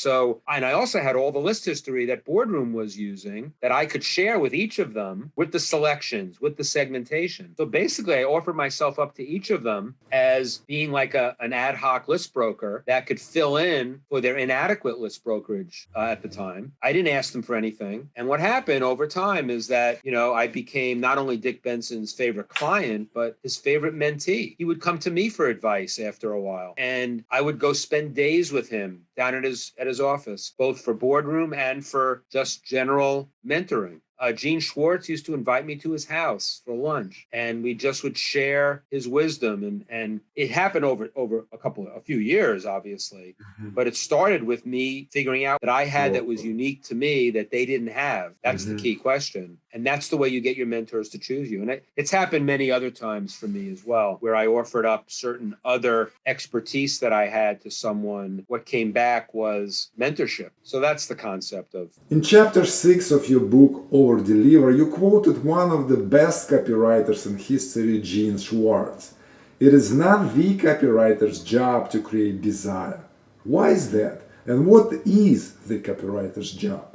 I also had all the list history that Boardroom was using that I could share with each of them, with the selections, with the segmentation. So basically, I offered myself up to each of them as being like an ad hoc list broker that could fill in for their inadequate list brokerage at the time. I didn't ask them for anything. And what happened over time is that, I became not only Dick Benson's favorite client, but his favorite mentee. He would come to me for advice after a while. And I would go spend days with him down at his office, both for Boardroom and for just general mentoring. Gene Schwartz used to invite me to his house for lunch, and we just would share his wisdom. And it happened over a few years, obviously, but it started with me figuring out that I had that was unique to me that they didn't have. That's the key question. And that's the way you get your mentors to choose you. And it's happened many other times for me as well, where I offered up certain other expertise that I had to someone. What came back was mentorship. So that's the concept of. In chapter 6 of your book, Over Deliver, you quoted one of the best copywriters in history, Gene Schwartz. It is not the copywriter's job to create desire. Why is that? And what is the copywriter's job?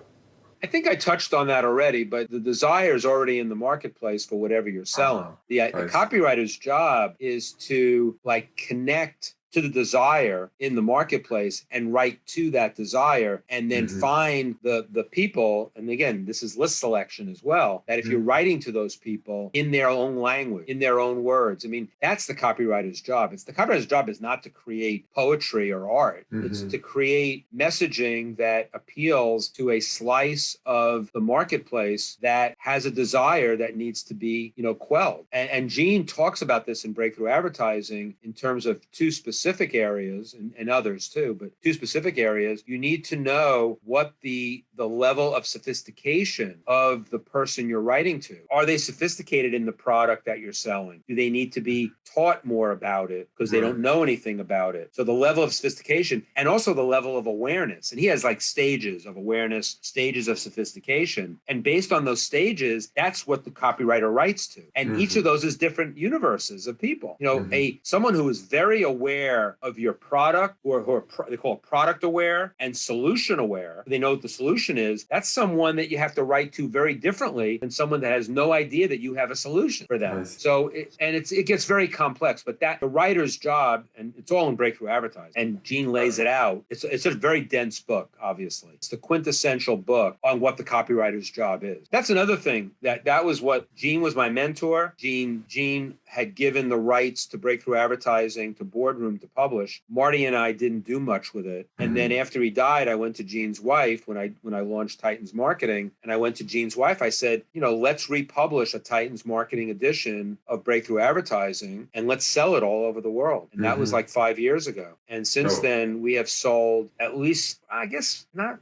I think I touched on that already, but the desire is already in the marketplace for whatever you're selling. The copywriter's job is to connect to the desire in the marketplace and write to that desire, and then find the people. And again, this is list selection as well, that if you're writing to those people in their own language, in their own words, that's the copywriter's job. The copywriter's job is not to create poetry or art. It's to create messaging that appeals to a slice of the marketplace that has a desire that needs to be, quelled. And Gene talks about this in Breakthrough Advertising in terms of two specific areas and others too, but two specific areas. You need to know what the level of sophistication of the person you're writing to. Are they sophisticated in the product that you're selling? Do they need to be taught more about it because they don't know anything about it? So the level of sophistication and also the level of awareness. And he has stages of awareness, stages of sophistication. And based on those stages, that's what the copywriter writes to. And each of those is different universes of people. Someone who is very aware of your product, or they call it product aware and solution aware. They know what the solution is. That's someone that you have to write to very differently than someone that has no idea that you have a solution for them. Nice. So it gets very complex, but the writer's job, and it's all in Breakthrough Advertising, and Gene lays it out. It's a very dense book, obviously. It's the quintessential book on what the copywriter's job is. That's another thing that was what Gene was my mentor. Gene had given the rights to Breakthrough Advertising to Boardroom to publish. Marty and I didn't do much with it. And then after he died, I went to Gene's wife when I launched Titans Marketing, and I went to Gene's wife. I said, let's republish a Titans Marketing edition of Breakthrough Advertising and let's sell it all over the world. And that was 5 years ago. And since then, we have sold at least, I guess, not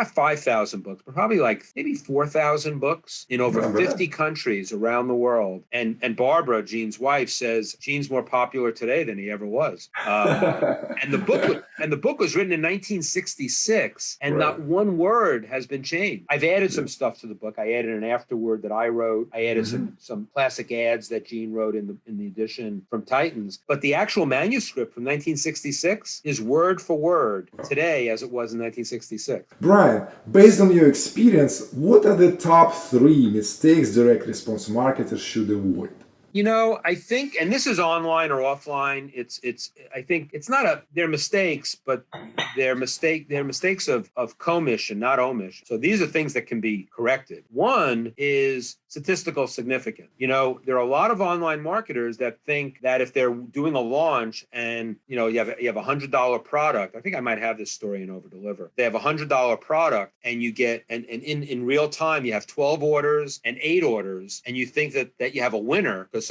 5,000 books, but probably maybe 4,000 books in over 50 countries around the world. And Barbara, Gene's wife, says Gene's more popular today than he ever was. And the book was written in 1966, and not one word has been changed. I've added some stuff to the book. I added an afterword that I wrote. I added some classic ads that Gene wrote in the edition from Titans. But the actual manuscript from 1966 is word for word today as it was in 1966. Brian, based on your experience, what are the top 3 mistakes direct response marketers should avoid? I think, and this is online or offline. I think it's not they're mistakes, but they're mistakes of commission, not omission. So these are things that can be corrected. One is statistical significance. There are a lot of online marketers that think that if they're doing a launch and, you have a $100 product, I think I might have this story in Over Deliver. They have a $100 product and you get, and in real time, you have 12 orders and 8 orders, and you think that you have a winner because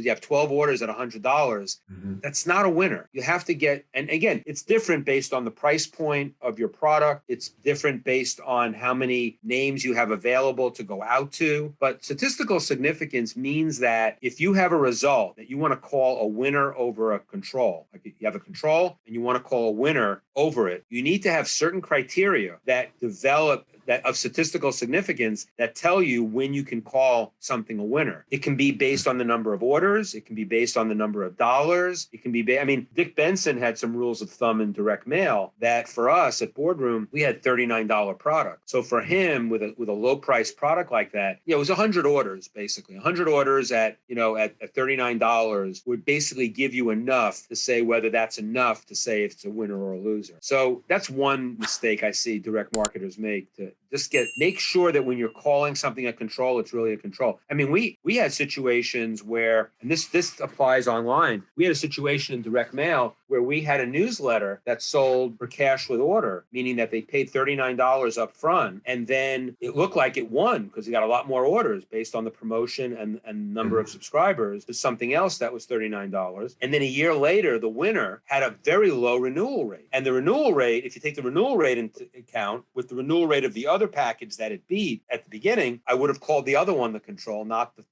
you have 12 orders at $100. Mm-hmm. That's not a winner. You have to get, and again, it's different based on the price point of your product. It's different based on how many names you have available to go out to. But statistical significance means that if you have a result that you want to call a winner over a control, like you have a control and you want to call a winner over it, you need to have certain criteria that develop that of statistical significance that tell you when you can call something a winner. It can be based on the number of orders. It can be based on the number of dollars. It can be, Dick Benson had some rules of thumb in direct mail that for us at Boardroom, we had $39 product. So for him with a low price product like that, it was 100 orders, basically 100 orders at $39 would basically give you enough to say whether that's enough to say if it's a winner or a loser. So that's one mistake I see direct marketers make, to just make sure that when you're calling something a control, it's really a control. We had situations where, and this applies online, we had a situation in direct mail where we had a newsletter that sold for cash with order, meaning that they paid $39 up front, and then it looked like it won because it got a lot more orders based on the promotion and number of subscribers to something else that was $39. And then a year later, the winner had a very low renewal rate. And the renewal rate, if you take the renewal rate into account with the renewal rate of the other package that it beat at the beginning, I would have called the other one the control, not the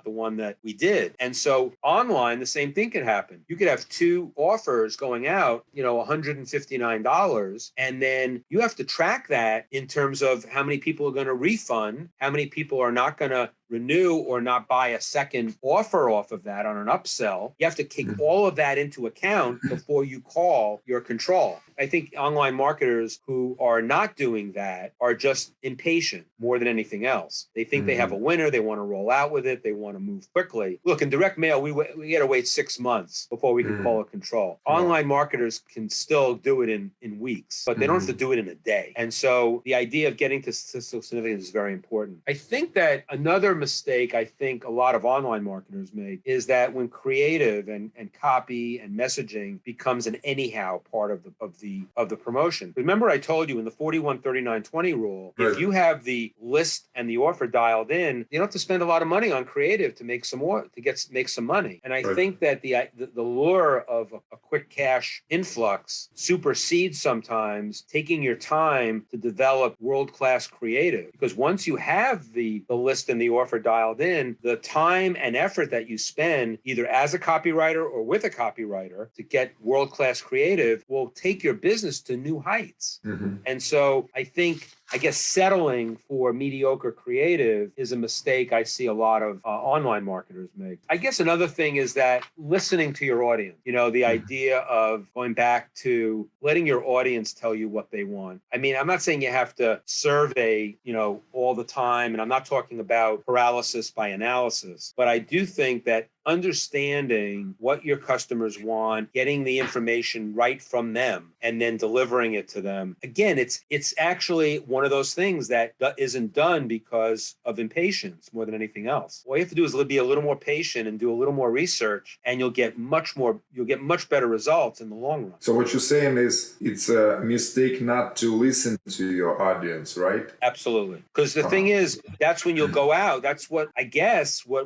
one that we did. And so online, the same thing can happen. You could have 2 offers going out, $159, and then you have to track that in terms of how many people are going to refund, how many people are not going to renew or not buy a second offer off of that on an upsell. You have to take all of that into account before you call your control. I think online marketers who are not doing that are just impatient more than anything else. They think they have a winner. They want to roll out with it. They want to move quickly. Look, in direct mail, we had to wait 6 months before we could call a control. Online marketers can still do it in weeks, but they don't have to do it in a day. And so the idea of getting to statistical significance is very important. I think that another mistake I think a lot of online marketers make is that when creative and copy and messaging becomes an anyhow part of the promotion. Remember I told you in the 41-39-20 rule, if you have the list and the offer dialed in, you don't have to spend a lot of money on creative to make some more make some money. And I think that the lure of a quick cash influx supersedes sometimes taking your time to develop world-class creative, because once you have the list and the offer dialed in, the time and effort that you spend either as a copywriter or with a copywriter to get world-class creative will take your business to new heights. And so I guess settling for mediocre creative is a mistake I see a lot of online marketers make. I guess another thing is that listening to your audience, the idea of going back to letting your audience tell you what they want. I'm not saying you have to survey, all the time, and I'm not talking about paralysis by analysis, but I do think that understanding what your customers want, getting the information right from them, and then delivering it to them. Again, it's actually one of those things that isn't done because of impatience more than anything else. All you have to do is be a little more patient and do a little more research, and you'll get much better results in the long run. So what you're saying is it's a mistake not to listen to your audience, right? Absolutely. Because the thing is, that's when you'll go out. That's what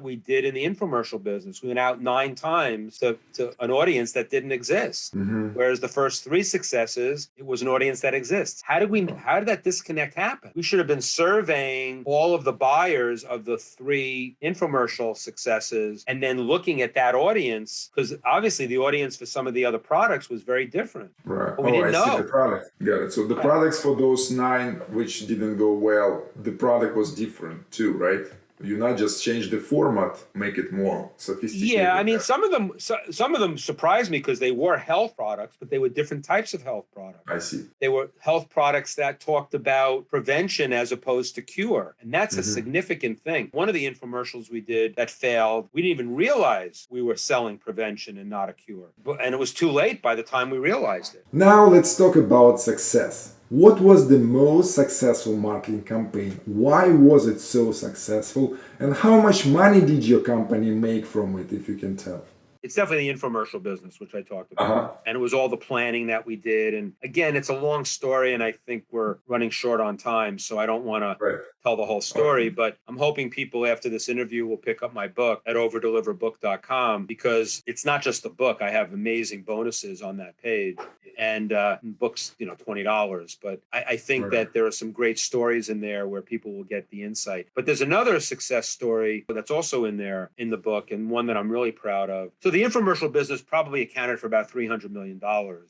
we did in the infomercial business. We went out 9 times to an audience that didn't exist. Whereas the first 3 successes, it was an audience that exists. How did that disconnect happen? We should have been surveying all of the buyers of the 3 infomercial successes and then looking at that audience, because obviously the audience for some of the other products was very different. Right. But we didn't know. See the product. Got it. So the products for those 9 which didn't go well, the product was different too, right? You not just change the format, make it more sophisticated. Yeah, I mean, some of them surprised me because they were health products, but they were different types of health products. I see. They were health products that talked about prevention as opposed to cure. And that's a significant thing. One of the infomercials we did that failed, we didn't even realize we were selling prevention and not a cure. And it was too late by the time we realized it. Now let's talk about success. What was the most successful marketing campaign? Why was it so successful? And how much money did your company make from it, if you can tell? It's definitely the infomercial business, which I talked about. And it was all the planning that we did. And again, it's a long story, and I think we're running short on time, so I don't want to tell the whole story. But I'm hoping people after this interview will pick up my book at overdeliverbook.com, because it's not just the book. I have amazing bonuses on that page. And books, $20. But I think that there are some great stories in there where people will get the insight. But there's another success story that's also in there in the book, and one that I'm really proud of. So the infomercial business probably accounted for about $300 million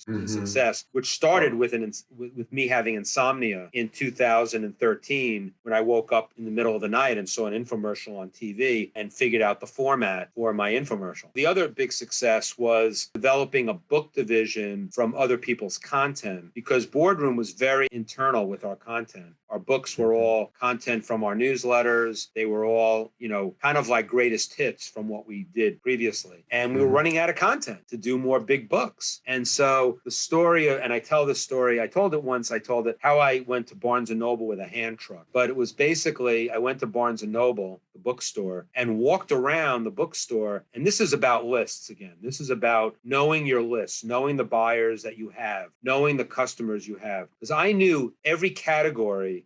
in success, which started with me having insomnia in 2013, when I woke up in the middle of the night and saw an infomercial on TV and figured out the format for my infomercial. The other big success was developing a book division from other people's content, because Boardroom was very internal with our content. Our books were all content from our newsletters. They were all, kind of like greatest hits from what we did previously. And we were running out of content to do more big books. And so the story, and I tell this story, I told it once, I told it how I went to Barnes & Noble with a hand truck. But it was basically, I went to Barnes & Noble, the bookstore, and walked around the bookstore. And this is about lists again. This is about knowing your lists, knowing the buyers that you have, knowing the customers you have. Because I knew every category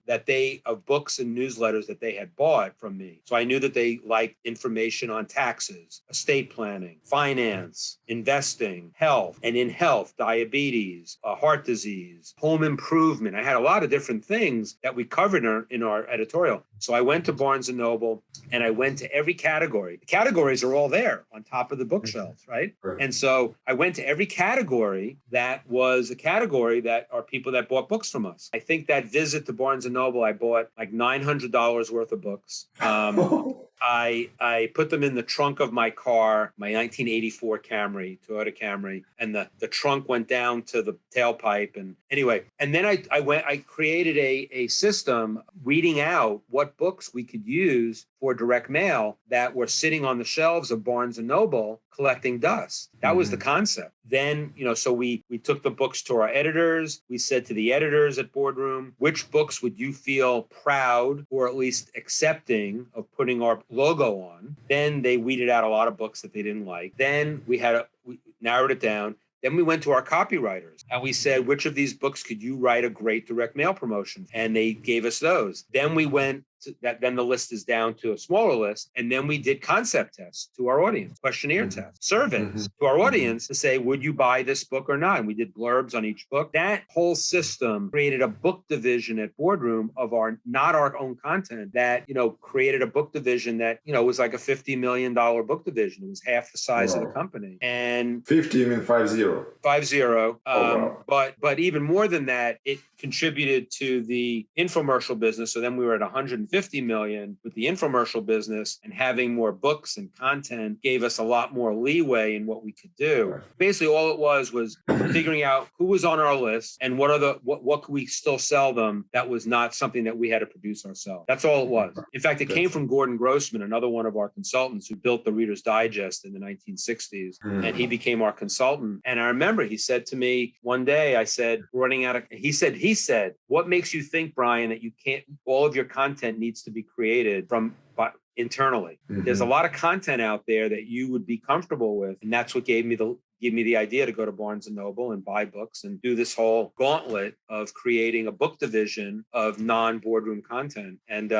of books and newsletters that they had bought from me. So I knew that they liked information on taxes, estate planning, finance, investing, health, and in health, diabetes, heart disease, home improvement. I had a lot of different things that we covered in our editorial. So I went to Barnes & Noble and I went to every category. The categories are all there on top of the bookshelves, right? And so I went to every category that was a category that are people that bought books from us. I think that visit to Barnes & Noble, I bought like $900 worth of books. I put them in the trunk of my car, my 1984 Camry, Toyota Camry, and the trunk went down to the tailpipe. And anyway, and then I created a system reading out what books we could use for direct mail that were sitting on the shelves of Barnes & Noble collecting dust. That was the concept. Then, so we took the books to our editors. We said to the editors at Boardroom, which books would you feel proud or at least accepting of putting our logo on? Then they weeded out a lot of books that they didn't like. Then we narrowed it down. Then we went to our copywriters and we said, which of these books could you write a great direct mail promotion? And they gave us those. Then we went to that. Then the list is down to a smaller list. And then we did concept tests to our audience, questionnaire tests, surveys to our audience to say, would you buy this book or not? And we did blurbs on each book. That whole system created a book division at Boardroom of not our own content that, created a book division that, was like a $50 million book division. It was half the size of the company. And 50, you mean 50? 50. But even more than that, it contributed to the infomercial business. So then we were at 150 million with the infomercial business, and having more books and content gave us a lot more leeway in what we could do. Basically, all it was figuring out who was on our list and what could we still sell them that was not something that we had to produce ourselves. That's all it was. In fact, it came from Gordon Grossman, another one of our consultants who built the Reader's Digest in the 1960s, and he became our consultant. And I remember he said to me one day, I said, he said, what makes you think, Brian, that you can't, all of your content needs to be created from internally? There's a lot of content out there that you would be comfortable with. And that's what gave me the idea to go to Barnes & Noble and buy books and do this whole gauntlet of creating a book division of non-Boardroom content. And,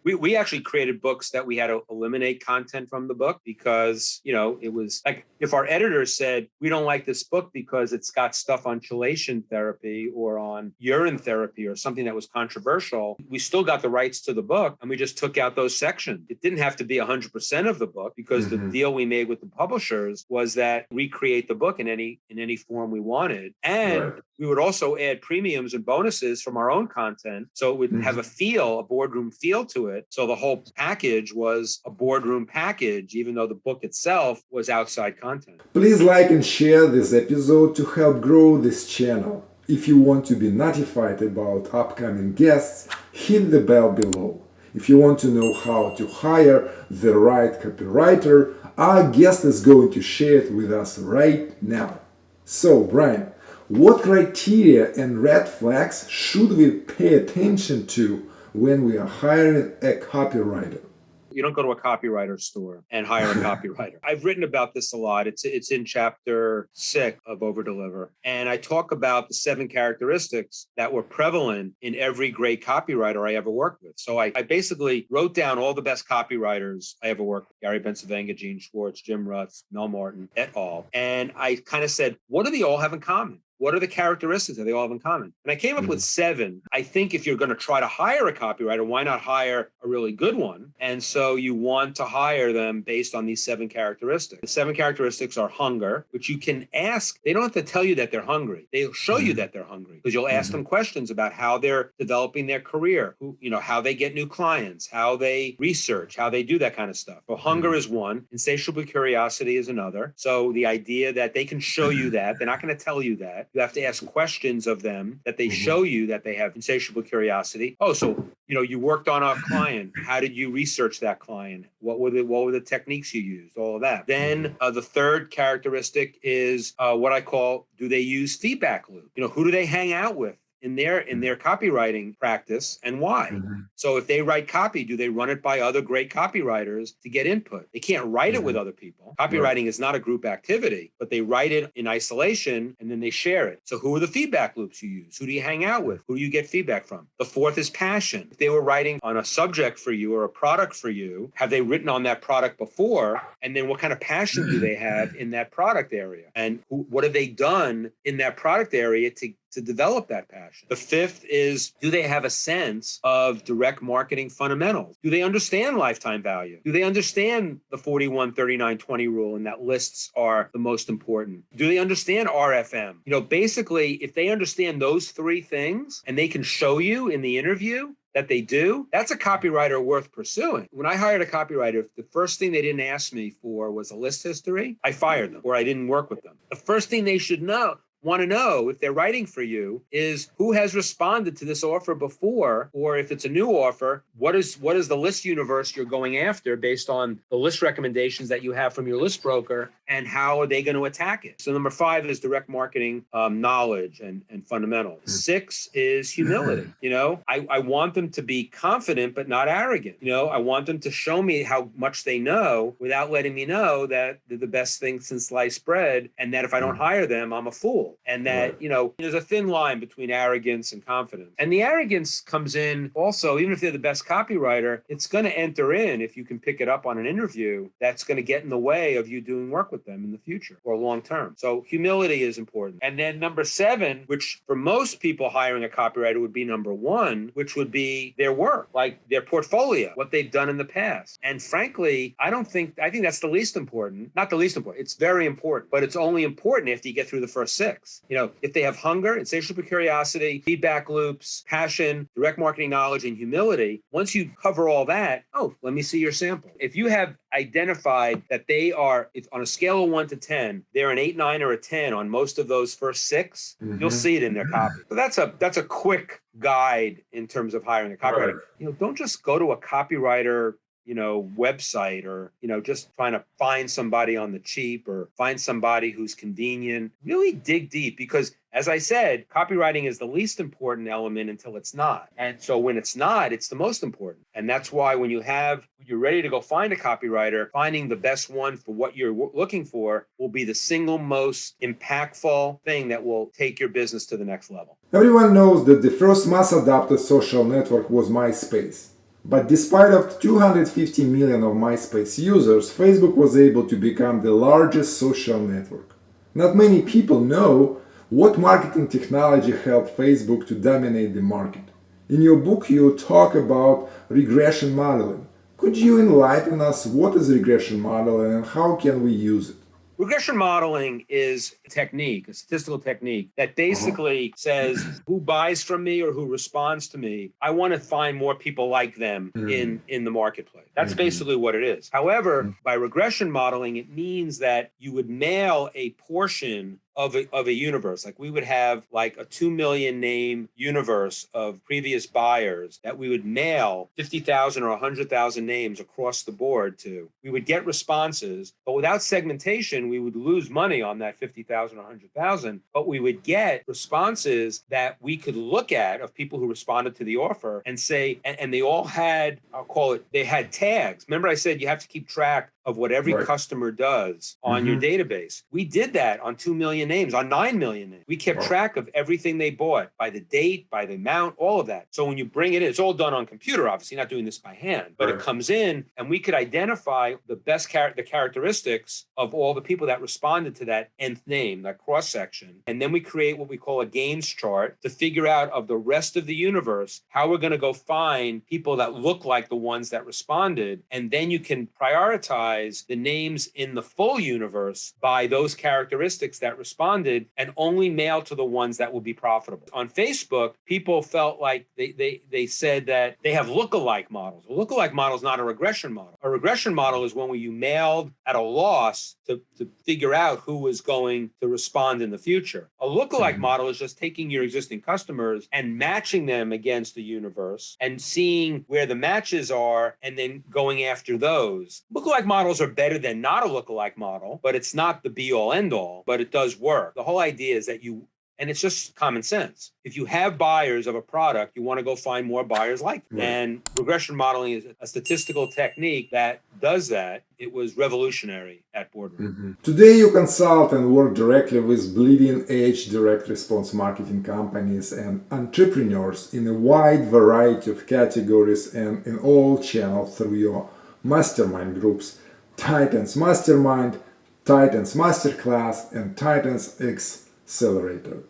we actually created books that we had to eliminate content from the book because, it was like if our editors said, we don't like this book because it's got stuff on chelation therapy or on urine therapy or something that was controversial, we still got the rights to the book and we just took out those sections. It didn't have to be 100% of the book because the deal we made with the publishers was that we created create the book in any form we wanted. And Right. we would also add premiums and bonuses from our own content. So it would have a boardroom feel to it. So the whole package was a boardroom package, even though the book itself was outside content. Please like and share this episode to help grow this channel. If you want to be notified about upcoming guests, hit the bell below. If you want to know how to hire the right copywriter, our guest is going to share it with us right now. So, Brian, what criteria and red flags should we pay attention to when we are hiring a copywriter? You don't go to a copywriter store and hire a copywriter. I've written about this a lot. It's in chapter 6 of Over Deliver. And I talk about the 7 characteristics that were prevalent in every great copywriter I ever worked with. So I basically wrote down all the best copywriters I ever worked with: Gary Bencivenga, Gene Schwartz, Jim Rutz, Mel Martin, et al. And I kind of said, what do they all have in common? What are the characteristics that they all have in common? And I came up with 7. I think if you're going to try to hire a copywriter, why not hire a really good one? And so you want to hire them based on these 7 characteristics. The 7 characteristics are hunger, which you can ask. They don't have to tell you that they're hungry. They'll show you that they're hungry because you'll ask them questions about how they're developing their career, how they get new clients, how they research, how they do that kind of stuff. So hunger is one. Insatiable curiosity is another. So the idea that they can show you that, they're not going to tell you that. You have to ask questions of them that they show you that they have insatiable curiosity. Oh, so, you worked on a client. How did you research that client? What were the techniques you used? All of that. Then the third characteristic is what I call, do they use feedback loop? Who do they hang out with in their copywriting practice, and why? So if they write copy, do they run it by other great copywriters to get input? They can't write it with other people. Copywriting is not a group activity, but they write it in isolation and then they share it. So who are the feedback loops you use? Who do you hang out with? Who do you get feedback from? The fourth is passion. If they were writing on a subject for you or a product for you, have they written on that product before? And then what kind of passion do they have in that product area? And what have they done in that product area to develop that passion? The fifth is, do they have a sense of direct marketing fundamentals? Do they understand lifetime value? Do they understand the 41-39-20 rule and that lists are the most important? Do they understand RFM? Basically, if they understand those 3 things and they can show you in the interview that they do, that's a copywriter worth pursuing. When I hired a copywriter, the first thing they didn't ask me for was a list history, I fired them or I didn't work with them. The first thing they should want to know if they're writing for you is who has responded to this offer before, or if it's a new offer, what is the list universe you're going after based on the list recommendations that you have from your list broker, and how are they going to attack it? So number 5 is direct marketing knowledge and fundamentals. 6 is humility. I want them to be confident but not arrogant. I want them to show me how much they know without letting me know that they're the best thing since sliced bread, and that if I don't hire them, I'm a fool. And that, there's a thin line between arrogance and confidence. And the arrogance comes in also, even if they're the best copywriter, it's going to enter in, if you can pick it up on an interview, that's going to get in the way of you doing work with them in the future or long term. So humility is important. And then number 7, which for most people hiring a copywriter would be number 1, which would be their work, like their portfolio, what they've done in the past. And frankly, I think that's the least important. Not the least important. It's very important, but it's only important after you get through the first 6. If they have hunger, insatiable curiosity, feedback loops, passion, direct marketing knowledge, and humility, once you cover all that, let me see your sample. If you have identified that they are, if on a scale of 1 to 10, they're an 8, 9, or a 10 on most of those first 6, you'll see it in their copy. So that's a quick guide in terms of hiring a copywriter. Don't just go to a copywriter website, or, just trying to find somebody on the cheap or find somebody who's convenient. Really dig deep, because as I said, copywriting is the least important element until it's not. And so when it's not, it's the most important. And that's why when you're ready to go find a copywriter, finding the best one for what you're looking for will be the single most impactful thing that will take your business to the next level. Everyone knows that the first mass adopted social network was MySpace. But despite of 250 million of MySpace users, Facebook was able to become the largest social network. Not many people know what marketing technology helped Facebook to dominate the market. In your book, you talk about regression modeling. Could you enlighten us what is regression modeling and how can we use it? Regression modeling is a technique, a statistical technique that basically says who buys from me or who responds to me. I want to find more people like them in the marketplace. That's basically what it is. However, by regression modeling, it means that you would mail a portion of a universe. Like we would have like a 2 million name universe of previous buyers that we would mail 50,000 or 100,000 names across the board to. We would get responses, but without segmentation, we would lose money on that 50,000 or 100,000, but we would get responses that we could look at of people who responded to the offer and say, and they all had, I'll call it, they had tags. Remember I said you have to keep track of what every customer does on your database. We did that on 2 million names, on 9 million names. We kept track of everything they bought by the date, by the amount, all of that. So when you bring it in, it's all done on computer, obviously, not doing this by hand, but it comes in and we could identify the best the characteristics of all the people that responded to that nth name, that cross section. And then we create what we call a gains chart to figure out of the rest of the universe, how we're going to go find people that look like the ones that responded. And then you can prioritize the names in the full universe by those characteristics that responded and only mail to the ones that will be profitable. On Facebook, people felt like they said that they have lookalike models. A lookalike model is not a regression model. A regression model is when you mailed at a loss to figure out who was going to respond in the future. A lookalike model is just taking your existing customers and matching them against the universe and seeing where the matches are and then going after those. Lookalike models are better than not a lookalike model, but it's not the be all end all, but it does work. The whole idea is that and it's just common sense. If you have buyers of a product, you want to go find more buyers like them. And regression modeling is a statistical technique that does that. It was revolutionary at Boardroom. Today you consult and work directly with bleeding edge direct response marketing companies and entrepreneurs in a wide variety of categories and in all channels through your mastermind groups, Titans Mastermind, Titans Masterclass, and Titans Xcelerator.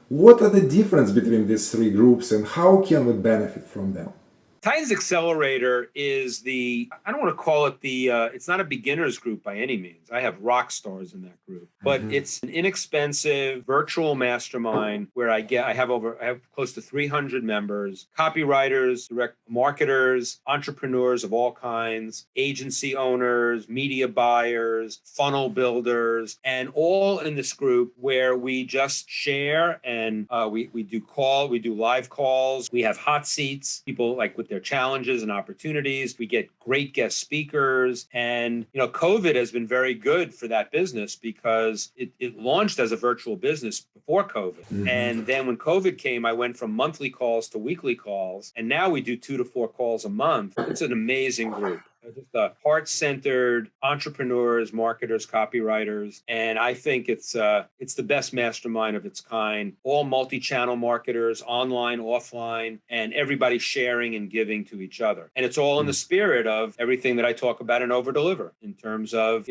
What are the difference between these three groups and how can we benefit from them? Titans Xcelerator is I don't want to call it it's not a beginner's group by any means. I have rock stars in that group, but it's an inexpensive virtual mastermind where I have close to 300 members, copywriters, direct marketers, entrepreneurs of all kinds, agency owners, media buyers, funnel builders, and all in this group where we just share and we do live calls. We have hot seats, people like with their challenges and opportunities. We get great guest speakers. And, COVID has been very good for that business because it launched as a virtual business before COVID. And then when COVID came, I went from monthly calls to weekly calls. And now we do 2 to 4 calls a month. It's an amazing group. Just heart-centered entrepreneurs, marketers, copywriters, and I think it's the best mastermind of its kind. All multi-channel marketers, online, offline, and everybody sharing and giving to each other. And it's all in the spirit of everything that I talk about and over-deliver in terms of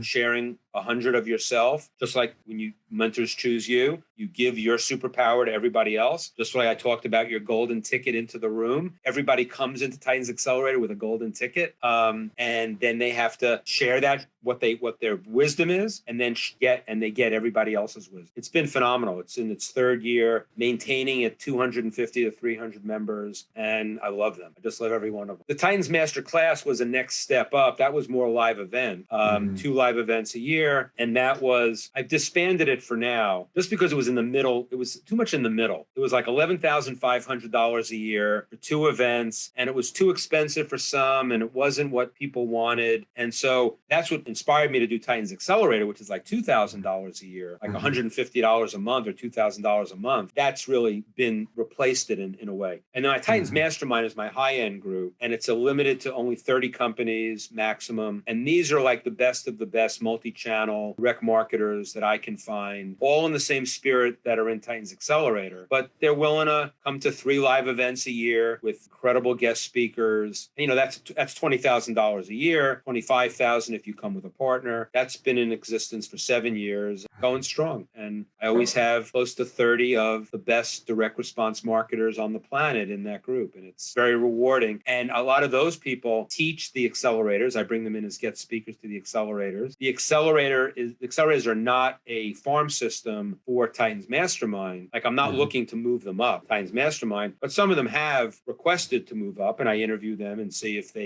sharing 100 of yourself, just like when mentors choose you, you give your superpower to everybody else. Just like I talked about your golden ticket into the room. Everybody comes into Titans Xcelerator with a golden ticket. And then they have to share that, what their wisdom is, and then they get everybody else's wisdom. It's been phenomenal. It's in its third year, maintaining at 250 to 300 members, and I love them. I just love every one of them. The Titans Masterclass was a next step up. That was more a live event, 2 live events a year, and I've disbanded it for now, just because it was in the middle. It was too much in the middle. It was like $11,500 a year for 2 events, and it was too expensive for some, and it wasn't what people wanted. And so that's what inspired me to do Titans Xcelerator, which is like $2,000 a year, like $150 a month or $2,000 a month. That's really been replaced it in a way. And then my Titans Mastermind is my high-end group, and it's limited to only 30 companies maximum. And these are like the best of the best multi-channel direct marketers that I can find, all in the same spirit that are in Titans Xcelerator. But they're willing to come to 3 live events a year with incredible guest speakers. And, that's $20,000 a year, $25,000 if you come with a partner. That's been in existence for 7 years, going strong. And I always have close to 30 of the best direct response marketers on the planet in that group. And it's very rewarding. And a lot of those people teach the accelerators. I bring them in as guest speakers to the accelerators. The accelerators are not a farm system for Titans Mastermind. Like, I'm not looking to move them up, Titans Mastermind, but some of them have requested to move up, and I interview them and see if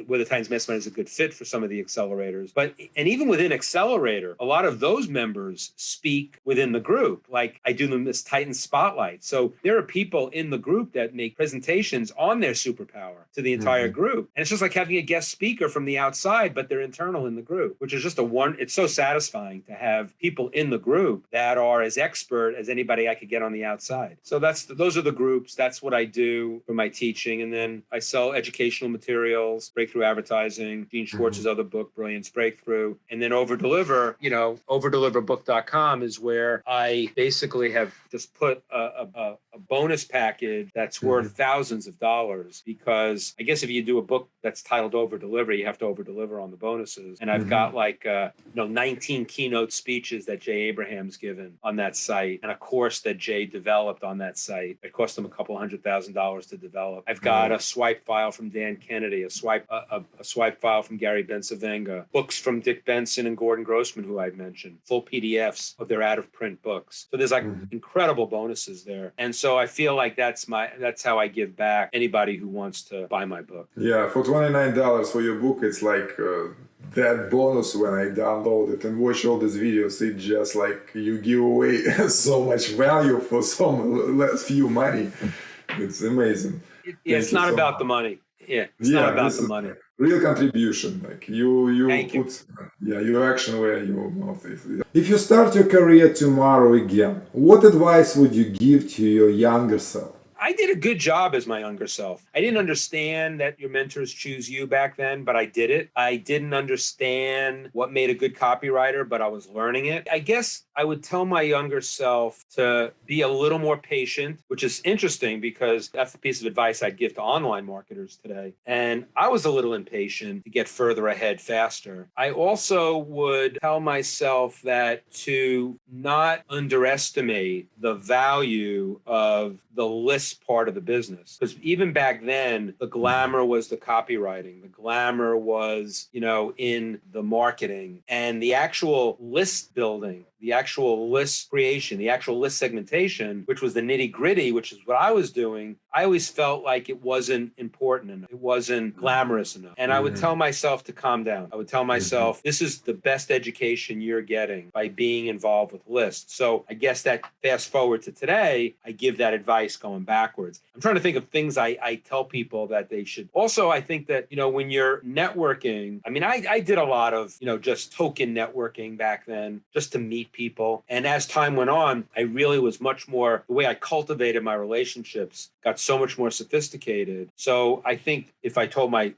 whether Titans Mastermind is a good fit for some of the accelerators. And even within Accelerator, a lot of those members speak within the group. Like, I do them as Titan Spotlight. So there are people in the group that make presentations on their superpower to the entire group. And it's just like having a guest speaker from the outside, but they're internal in the group, which is just it's so satisfying to have people in the group that are as expert as anybody I could get on the outside. So those are the groups. That's what I do for my teaching. And then I sell educational materials, breakthrough advertising, Gene Schwartz's other book, Brilliance Breakthrough. And then overdeliver, overdeliverbook.com is where I basically have just put a bonus package that's worth thousands of dollars, because I guess if you do a book that's titled Over Deliver, you have to over deliver on the bonuses. And I've got 19 keynote speeches that Jay Abraham's given on that site, and a course that Jay developed on that site. It cost him a couple $100,000 to develop. I've got a swipe file from Dan Kennedy, a swipe file from Gary Bensavenga, books from Dick Benson and Gordon Grossman, who I've mentioned, full PDFs of their out of print books. So there's incredible bonuses there. And so I feel like that's how I give back anybody who wants to buy my book. Yeah, for $29 for your book, it's like that bonus when I download it and watch all these videos. It's just like you give away so much value for so less few money. It's amazing. It's not about the money. Yeah, it's not about the money. Real contribution, like you put your action where your mouth is. If you start your career tomorrow again, what advice would you give to your younger self? I did a good job as my younger self. I didn't understand that your mentors choose you back then, but I did it. I didn't understand what made a good copywriter, but I was learning it. I guess I would tell my younger self to be a little more patient, which is interesting because that's the piece of advice I'd give to online marketers today. And I was a little impatient to get further ahead faster. I also would tell myself that to not underestimate the value of the list part of the business. Because even back then, the glamour was the copywriting. The glamour was, in the marketing, and the actual list building, the actual list creation, the actual list segmentation, which was the nitty gritty, which is what I was doing. I always felt like it wasn't important enough. It wasn't glamorous enough. And I would tell myself to calm down. I would tell myself, this is the best education you're getting by being involved with lists. So I guess that fast forward to today, I give that advice going backwards. I'm trying to think of things I tell people that they should. Also, I think that, when you're networking, I did a lot of, just token networking back then, just to meet people. And as time went on, I really was much more, the way I cultivated my relationships got so much more sophisticated. So I think if I told my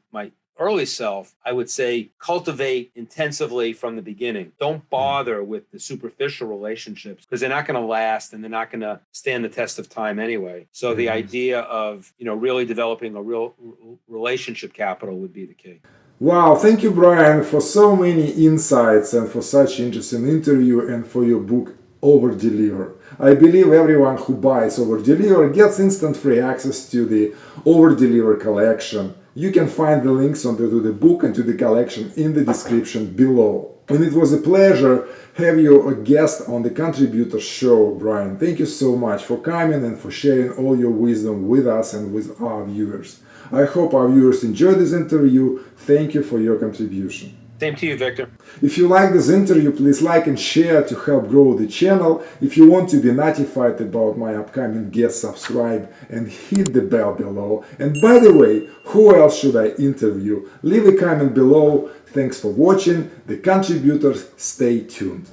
early self, I would say cultivate intensively from the beginning. Don't bother with the superficial relationships because they're not going to last and they're not going to stand the test of time anyway. So the idea of, really developing a real relationship capital would be the key. Wow, thank you, Brian, for so many insights and for such interesting interview and for your book, Over Deliver. I believe everyone who buys Over Deliver gets instant free access to the Over Deliver collection. You can find the links to the book and to the collection in the description below. And it was a pleasure have you a guest on the Contributor Show, Brian. Thank you so much for coming and for sharing all your wisdom with us and with our viewers. I hope our viewers enjoyed this interview. Thank you for your contribution. Same to you, Victor. If you like this interview, please like and share to help grow the channel. If you want to be notified about my upcoming guests, subscribe and hit the bell below. And by the way, who else should I interview? Leave a comment below. Thanks for watching. The Contributors, stay tuned.